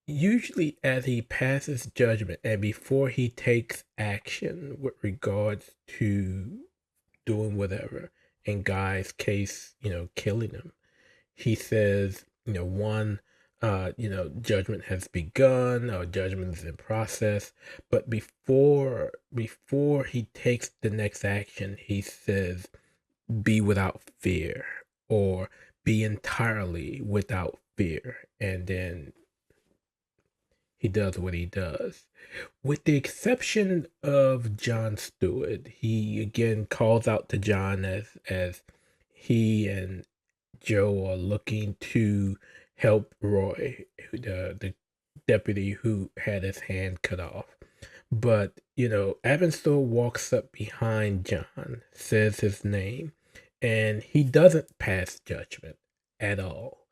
usually as he passes judgment and before he takes action with regards to doing whatever, in Guy's case, killing him, he says, judgment has begun, or judgment is in process. But before he takes the next action, he says, be without fear, or be entirely without fear. And then he does what he does. With the exception of John Stewart, he again calls out to John as he and Joe are looking to help Roy, the deputy who had his hand cut off. But, Evansor walks up behind John, says his name, and he doesn't pass judgment at all.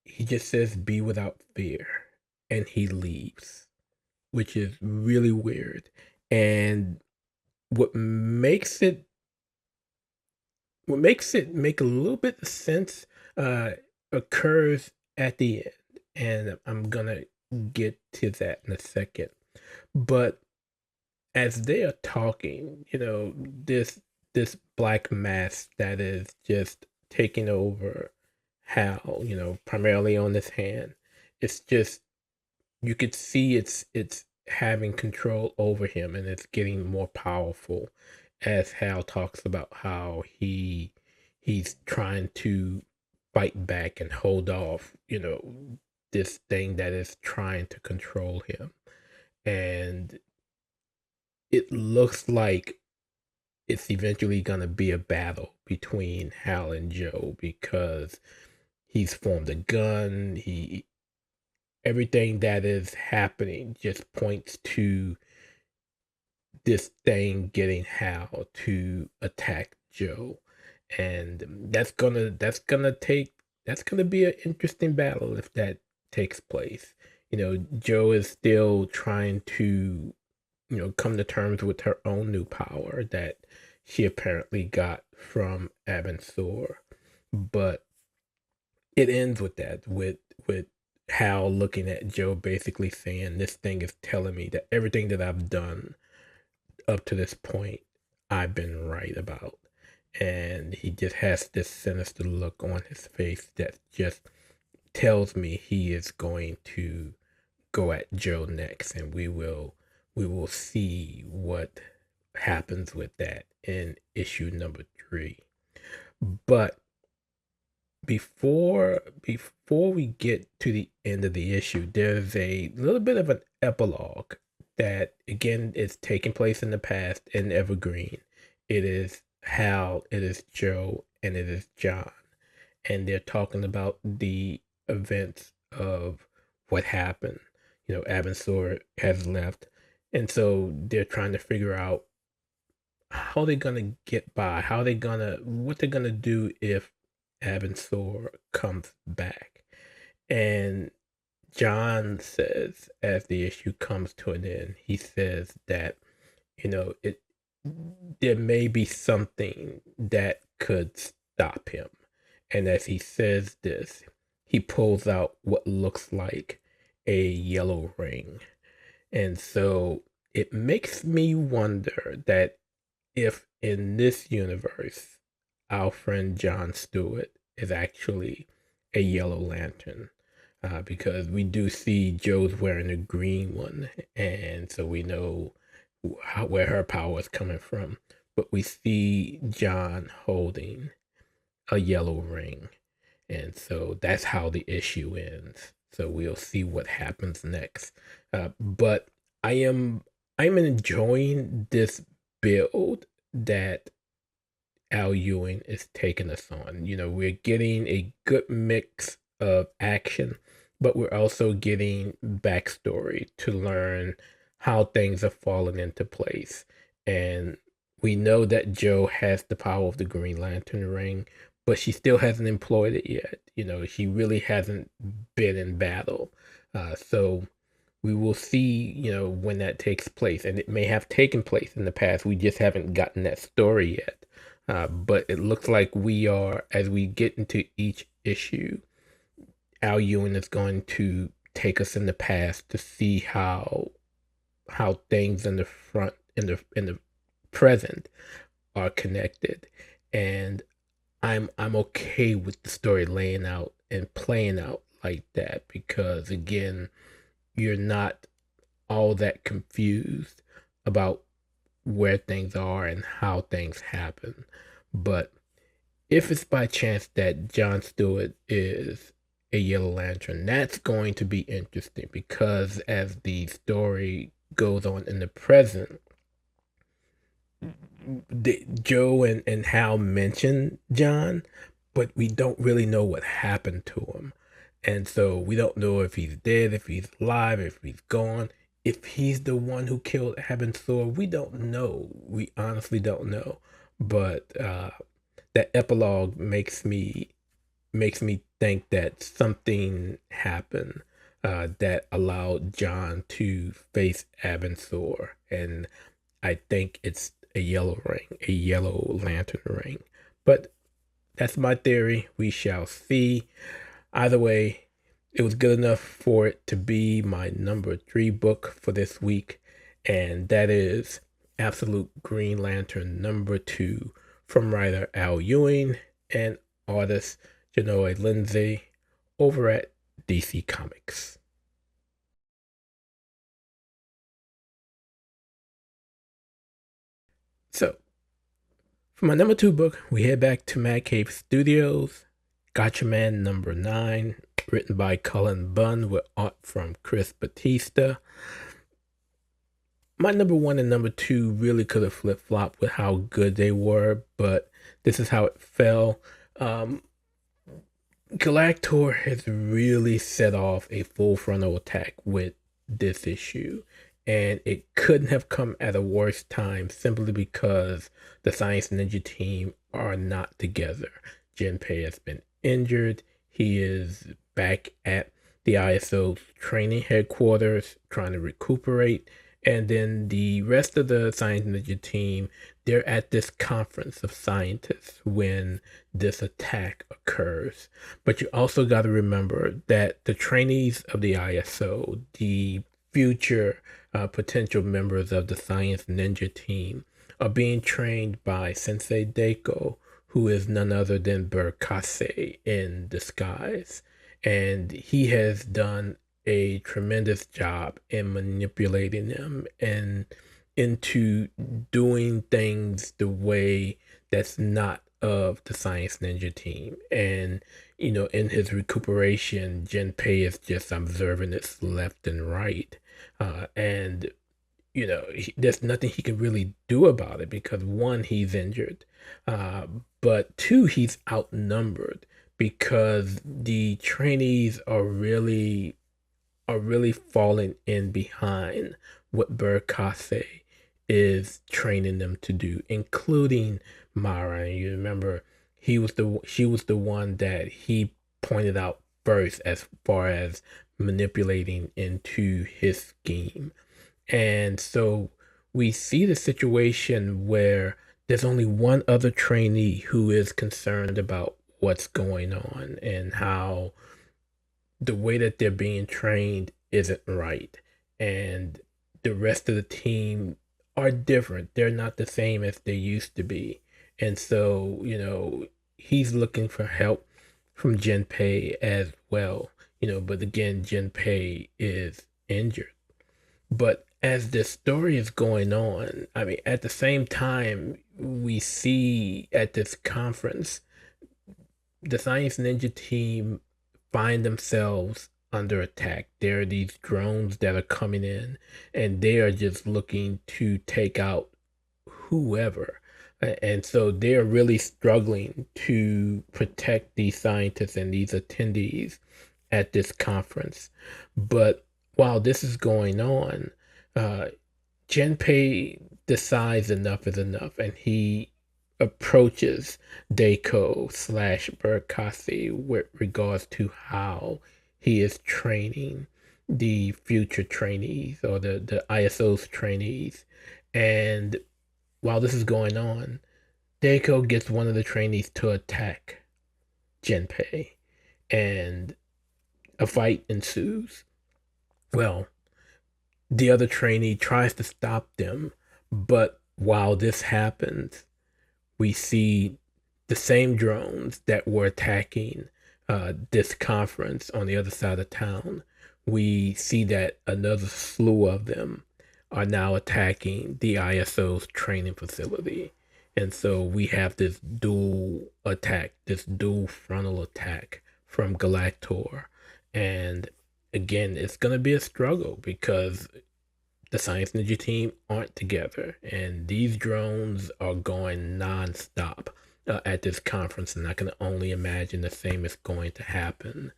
He just says, "Be without fear," and he leaves, which is really weird. And what makes it make a little bit of sense occurs at the end, and I'm gonna get to that in a second. But as they are talking, this black mass that is just taking over Hal, primarily on this hand, it's just, you could see it's having control over him, and it's getting more powerful as Hal talks about how he's trying to fight back and hold off, this thing that is trying to control him. And it looks like it's eventually gonna be a battle between Hal and Joe, because he's formed a gun. Everything that is happening just points to this thing getting Hal to attack Joe, and that's gonna be an interesting battle if that takes place. Joe is still trying to, come to terms with her own new power that she apparently got from Evansor, but it ends with that, with Hal looking at Joe, basically saying, "This thing is telling me that everything that I've done up to this point, I've been right about." And he just has this sinister look on his face that just tells me he is going to go at Joe next, and we will see what happens with that in issue number 3. But before we get to the end of the issue, there's a little bit of an epilogue that, again, is taking place in the past in Evergreen. It is Hal, it is Joe, and it is John, and they're talking about the events of what happened. Evansor has left, and so they're trying to figure out how they're gonna get by, what they're gonna do if Evansor comes back. And John says, as the issue comes to an end, he says that, there may be something that could stop him. And as he says this, he pulls out what looks like a yellow ring. And so it makes me wonder that if in this universe, our friend John Stewart is actually a yellow lantern, because we do see Joe's wearing a green one, and so we know where her power is coming from. But we see John holding a yellow ring, and so that's how the issue ends. So we'll see what happens next. But I'm enjoying this build that Al Ewing is taking us on. We're getting a good mix of action, but we're also getting backstory to learn how things are falling into place. And we know that Joe has the power of the Green Lantern ring, but she still hasn't employed it yet. She really hasn't been in battle. So we will see, when that takes place. And it may have taken place in the past. We just haven't gotten that story yet. But it looks like we are, as we get into each issue, Al Ewing is going to take us in the past to see how things in the present are connected. And I'm okay with the story laying out and playing out like that, because again, you're not all that confused about where things are and how things happen. But if it's by chance that John Stewart is a Yellow Lantern, that's going to be interesting, because as the story goes on in the present, Joe and Hal mention John, but we don't really know what happened to him. And so we don't know if he's dead, if he's alive, if he's gone. if he's the one who killed Abensor, we don't know. We honestly don't know. But that epilogue makes me think that something happened that allowed John to face Abensor, and I think it's a yellow ring, a yellow lantern ring. But that's my theory. We shall see. Either way, it was good enough for it to be my number 3 book for this week, and that is Absolute Green Lantern number 2 from writer Al Ewing and artist Genoa Lindsay over at DC Comics. So, for my number 2 book, we head back to Mad Cave Studios, Gatchaman number 9, written by Cullen Bunn with art from Chris Batista. My number 1 and number 2 really could have flip-flopped with how good they were, but this is how it fell. Galactor has really set off a full frontal attack with this issue, and it couldn't have come at a worse time simply because the Science Ninja team are not together. Jinpei has been injured. He is back at the ISO's training headquarters trying to recuperate, and then the rest of the Science Ninja team, they're at this conference of scientists when this attack occurs. But you also got to remember that the trainees of the ISO, the future potential members of the Science Ninja team, are being trained by Sensei Deiko, who is none other than Berkase in disguise. And he has done a tremendous job in manipulating them and into doing things the way that's not of the Science Ninja team. And, in his recuperation, Jinpei is just observing this left and right. And there's nothing he can really do about it because 1, he's injured. But 2, he's outnumbered because the trainees are really falling in behind what Berkase is training them to do, including Mara. And you remember she was the one that he pointed out first as far as manipulating into his scheme. And so we see the situation where there's only one other trainee who is concerned about what's going on and how the way that they're being trained isn't right. And the rest of the team are different. They're not the same as they used to be. And so, he's looking for help from Jinpei as well. But again, Jinpei is injured. But as this story is going on, at the same time, we see at this conference, the Science Ninja team find themselves under attack. There are these drones that are coming in, and they are just looking to take out whoever. And so they're really struggling to protect these scientists and these attendees at this conference. But while this is going on, Jinpei decides enough is enough, and he approaches Deiko / Berkase with regards to how he is training the future trainees or the ISO's trainees. And while this is going on, Deiko gets one of the trainees to attack Jinpei, and a fight ensues. Well, the other trainee tries to stop them, but while this happens, we see the same drones that were attacking this conference on the other side of town. We see that another slew of them are now attacking the ISO's training facility. And so we have this dual attack, this dual frontal attack from Galactor. And again, it's going to be a struggle because the Science Ninja team aren't together, and these drones are going nonstop at this conference, and I can only imagine the same is going to happen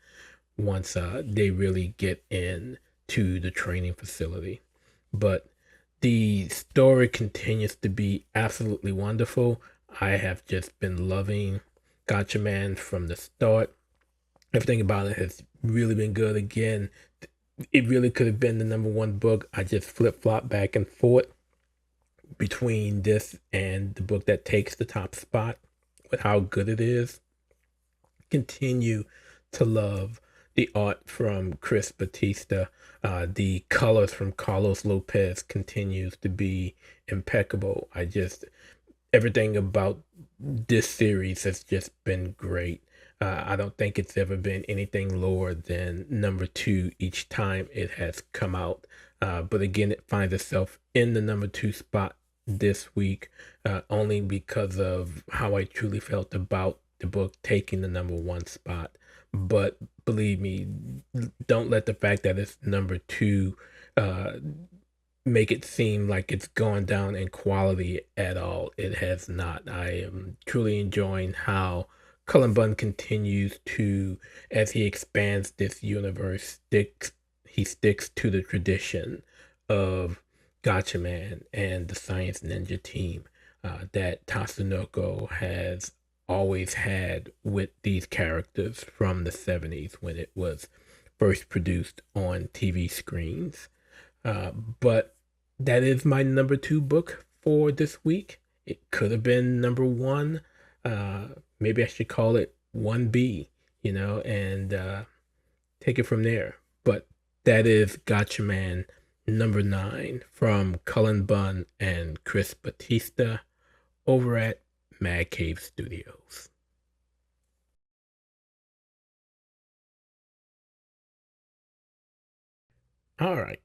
once they really get in to the training facility. but the story continues to be absolutely wonderful. I have just been loving Gatchaman from the start. Everything about it has really been good. Again, it really could have been the number one book. I just flip-flop back and forth between this and the book that takes the top spot with how good it is. Continue to love the art from Chris Batista. The colors from Carlos Lopez continues to be impeccable. Everything about this series has just been great. I don't think it's ever been anything lower than number 2 each time it has come out. But again, it finds itself in the number 2 spot this week, only because of how I truly felt about the book taking the number 1 spot. But believe me, don't let the fact that it's number 2 make it seem like it's gone down in quality at all. It has not. I am truly enjoying how Cullen Bunn continues to, as he expands this universe, he sticks to the tradition of Gatchaman and the Science Ninja team that Tatsunoko has always had with these characters from the 70s when it was first produced on TV screens. But that is my number 2 book for this week. It could have been number 1. Maybe I should call it 1B, and take it from there. But that is Gatchaman number 9 from Cullen Bunn and Chris Batista over at Mad Cave Studios. All right.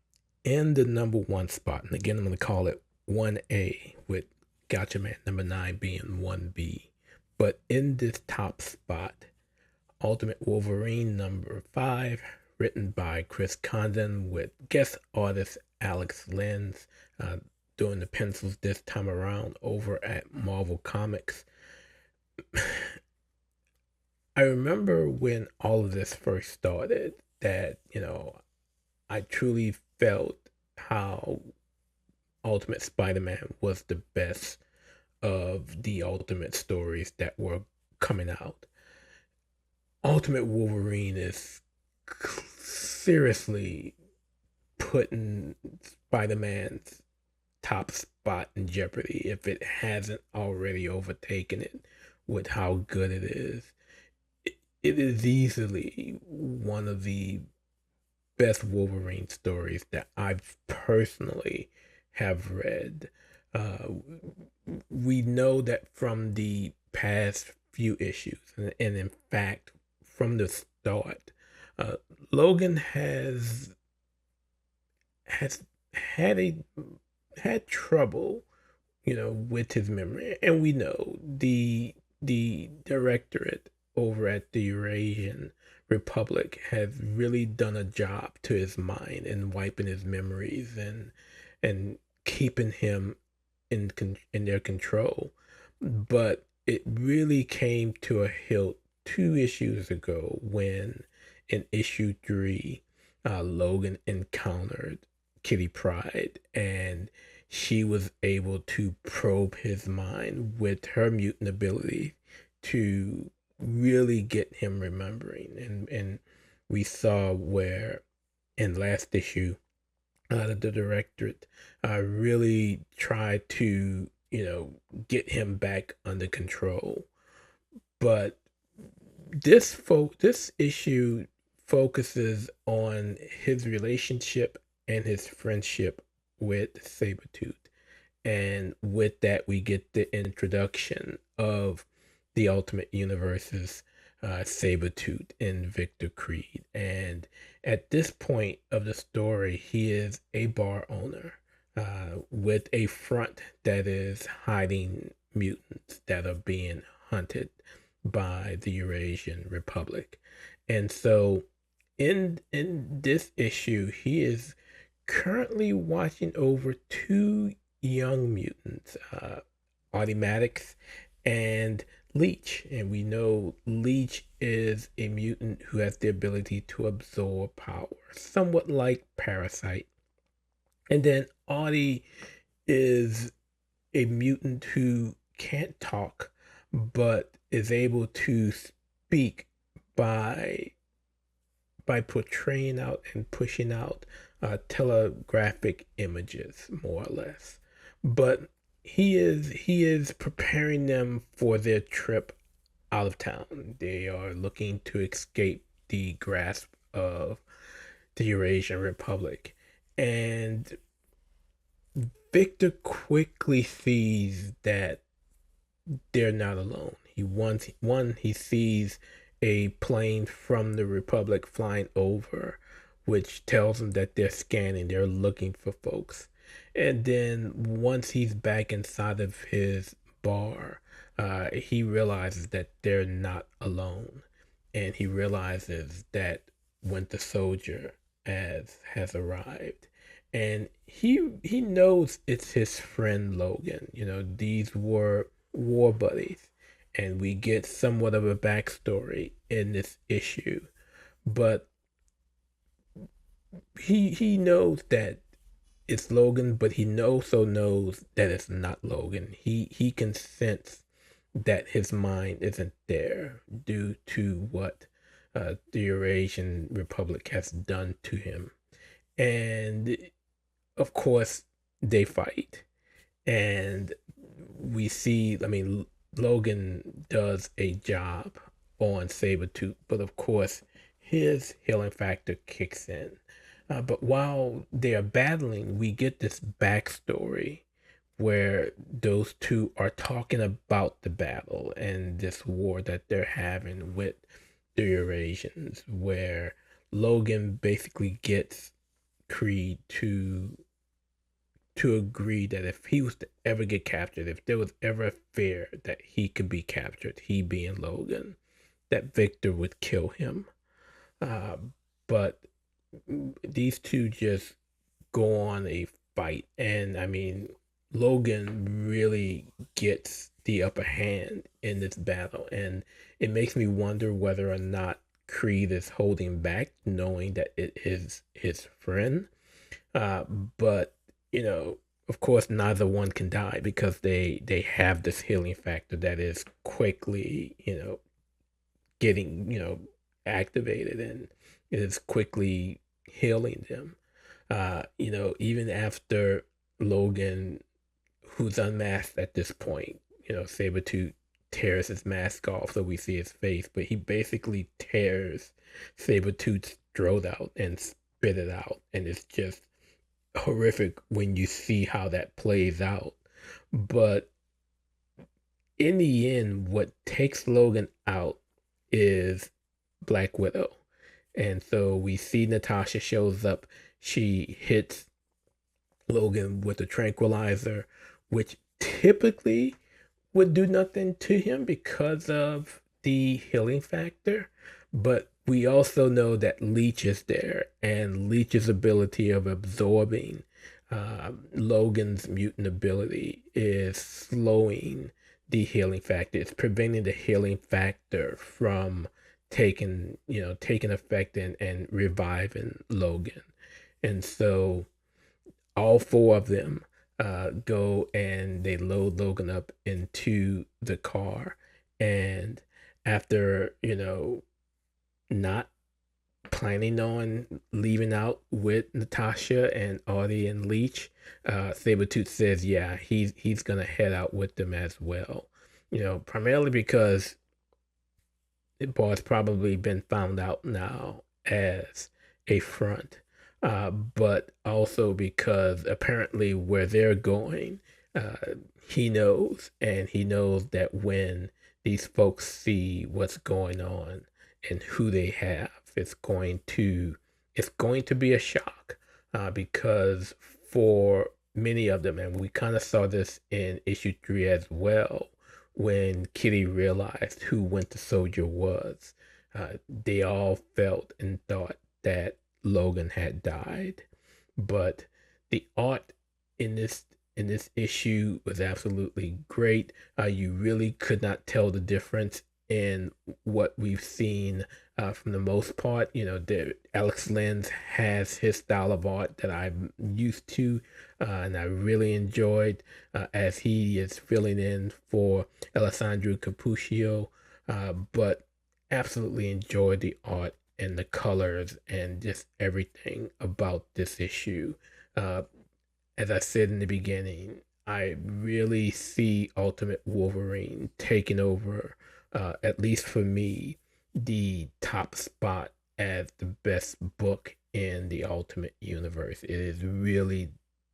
In the number 1 spot, and again, I'm going to call it 1A with Gatchaman number 9 being 1B. But in this top spot, Ultimate Wolverine number 5, written by Chris Condon with guest artist Alex Lenz, doing the pencils this time around over at Marvel Comics. I remember when all of this first started that, I truly felt how Ultimate Spider-Man was the best of the Ultimate stories that were coming out. Ultimate Wolverine is seriously putting Spider-Man's top spot in jeopardy if it hasn't already overtaken it with how good it is. It is easily one of the best Wolverine stories that I personally have read. We know that from the past few issues, and in fact, from the start, Logan has had trouble, with his memory, and we know the directorate over at the Eurasian Republic has really done a job to his mind in wiping his memories and keeping him in their control. But it really came to a hilt 2 issues ago when in issue 3 Logan encountered Kitty Pryde, and she was able to probe his mind with her mutant ability to really get him remembering. And we saw where in last issue the directorate really tried to get him back under control, but this issue focuses on his relationship and his friendship with Sabretooth, and with that we get the introduction of the Ultimate Universe's Sabretooth and Victor Creed. And at this point of the story, he is a bar owner with a front that is hiding mutants that are being hunted by the Eurasian Republic. And so in this issue, he is currently watching over 2 young mutants, Automatics and Leech. And we know Leech is a mutant who has the ability to absorb power, somewhat like Parasite. And then Audie is a mutant who can't talk, but is able to speak by portraying out and pushing out telegraphic images, more or less. But he is preparing them for their trip out of town. They are looking to escape the grasp of the Eurasian Republic. And Victor quickly sees that they're not alone. He sees a plane from the Republic flying over, which tells him that they're scanning, they're looking for folks. And then once he's back inside of his bar, he realizes that they're not alone. And he realizes that Winter Soldier has arrived. And he knows it's his friend Logan. You know, these were war buddies, and we get somewhat of a backstory in this issue. But he knows that it's Logan, but he also knows that it's not Logan. He can sense that his mind isn't there due to what the Eurasian Republic has done to him. And of course, they fight. And we see, I mean, Logan does a job on Sabretooth, but of course, his healing factor kicks in. But while they are battling, we get this backstory where those two are talking about the battle and this war that they're having with the Eurasians, where Logan basically gets Creed to agree that if he was to ever get captured, if there was ever a fear that he could be captured, he being Logan, that Victor would kill him. But these two just go on a fight, and I mean, Logan really gets the upper hand in this battle, and it makes me wonder whether or not Creed is holding back, knowing that it is his friend. But you know, of course, neither one can die because they have this healing factor that is quickly, getting, activated, and it is quickly healing them. Even after Logan, who's unmasked at this point, Sabretooth tears his mask off so we see his face, but he basically tears Sabretooth's throat out and spit it out, and it's just horrific when you see how that plays out. But in the end, what takes Logan out is Black Widow. And so we see Natasha shows up. She hits Logan with a tranquilizer, which typically would do nothing to him because of the healing factor. But we also know that Leech is there, and Leech's ability of absorbing Logan's mutant ability is slowing the healing factor. It's preventing the healing factor from taking effect and reviving Logan. And so all four of them go and they load Logan up into the car. And after, not planning on leaving out with Natasha and Audie and Leech, Sabretooth says, yeah, he's going to head out with them as well. Primarily because Bar's probably been found out now as a front. But also because apparently where they're going, he knows, and he knows that when these folks see what's going on and who they have, it's going to be a shock, because for many of them, and we kind of saw this in issue 3 as well, when Kitty realized who Winter Soldier was, they all felt and thought that Logan had died. But the art in this issue was absolutely great. You really could not tell the difference in what we've seen from the most part. Alex Lenz has his style of art that I'm used to, and I really enjoyed as he is filling in for Alessandro Capuccio, but absolutely enjoyed the art and the colors and just everything about this issue. As I said in the beginning, I really see Ultimate Wolverine taking over, at least for me, the top spot as the best book in the Ultimate Universe. It is really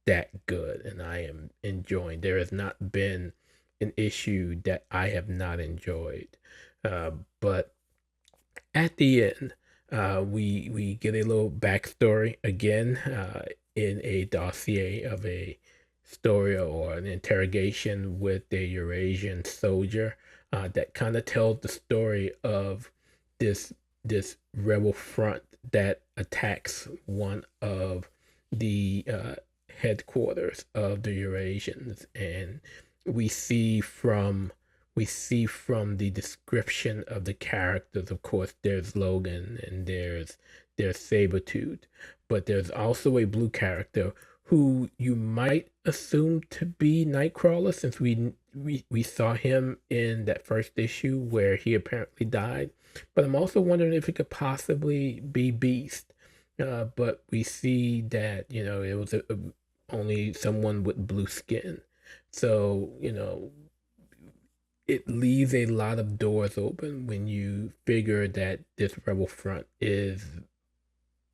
that good, and I am enjoying. There has not been an issue that I have not enjoyed. But at the end, we get a little backstory again in a dossier of a story or an interrogation with a Eurasian soldier that kind of tells the story of this rebel front that attacks one of the headquarters of the Eurasians, and we see from the description of the characters. Of course, there's Logan and there's Sabretooth, but there's also a blue character who you might assume to be Nightcrawler, since we saw him in that first issue where he apparently died. But I'm also wondering if it could possibly be Beast. But we see that it was only someone with blue skin, so it leaves a lot of doors open when you figure that this Rebel Front is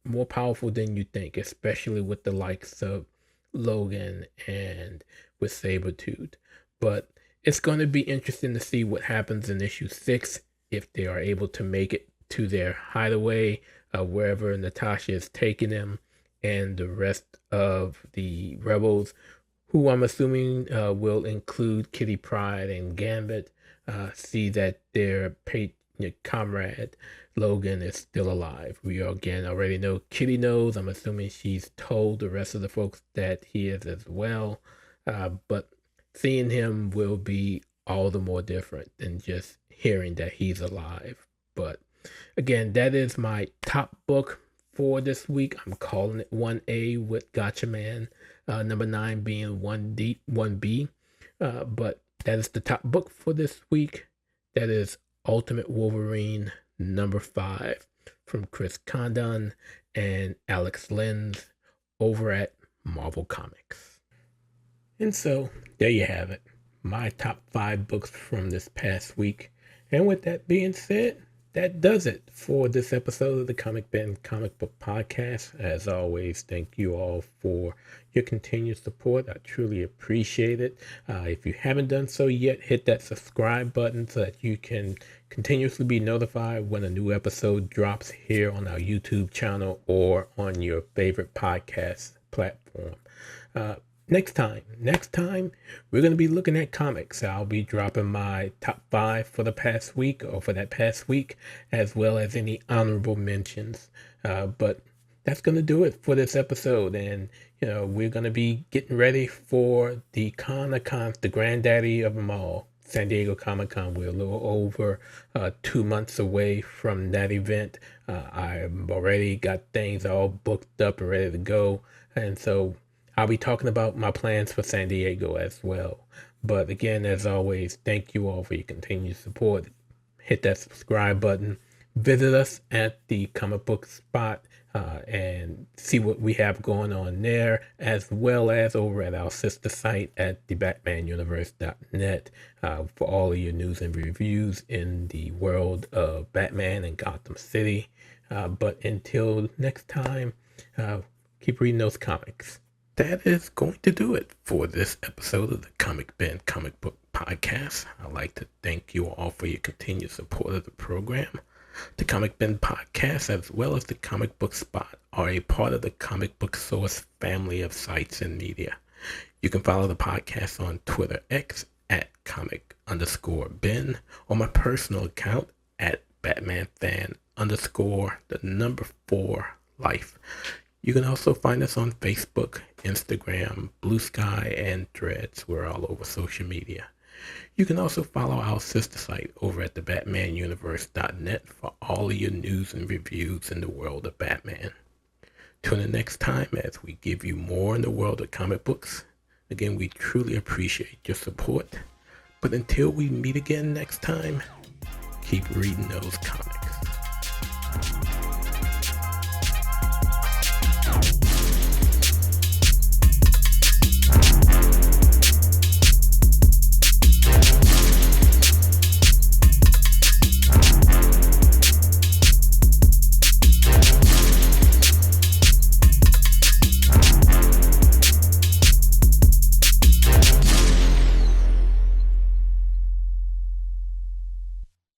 more powerful than you think, especially with the likes of Logan and with Sabretooth. But it's going to be interesting to see what happens in issue 6, if they are able to make it to their hideaway, wherever Natasha is taking them, and the rest of the rebels, who I'm assuming will include Kitty Pryde and Gambit, see that their comrade Logan is still alive. We again already know Kitty knows. I'm assuming she's told the rest of the folks that he is as well. But seeing him will be all the more different than just hearing that he's alive. But again, that is my top book for this week. I'm calling it 1A with Gatchaman, number 9 being 1B. But that is the top book for this week. That is Ultimate Wolverine number 5 from Chris Condon and Alex Lenz over at Marvel Comics. And so there you have it, my top 5 books from this past week. And with that being said, that does it for this episode of the Comic Ben Comic Book Podcast. As always, thank you all for your continued support. I truly appreciate it. If you haven't done so yet, hit that subscribe button so that you can continuously be notified when a new episode drops here on our YouTube channel or on your favorite podcast platform. Next time, we're going to be looking at comics. I'll be dropping my top 5 for the past week, or for that past week, as well as any honorable mentions. But that's going to do it for this episode. And, we're going to be getting ready for the Con, the granddaddy of them all, San Diego Comic-Con. We're a little over 2 months away from that event. I've already got things all booked up and ready to go. And so I'll be talking about my plans for San Diego as well. But again, as always, thank you all for your continued support. Hit that subscribe button. Visit us at the Comic Book Spot and see what we have going on there, as well as over at our sister site at thebatmanuniverse.net for all of your news and reviews in the world of Batman and Gotham City. But until next time, keep reading those comics. That is going to do it for this episode of the Comic Ben Comic Book Podcast. I'd like to thank you all for your continued support of the program. The Comic Ben Podcast, as well as the Comic Book Spot, are a part of the Comic Book Source family of sites and media. You can follow the podcast on Twitter X at comic_Ben, or my personal account at BatmanFan_4Life. You can also find us on Facebook, Instagram, Blue Sky, and Threads. We're all over social media. You can also follow our sister site over at thebatmanuniverse.net for all of your news and reviews in the world of Batman. Tune in next time as we give you more in the world of comic books. Again, we truly appreciate your support. But until we meet again next time, keep reading those comics.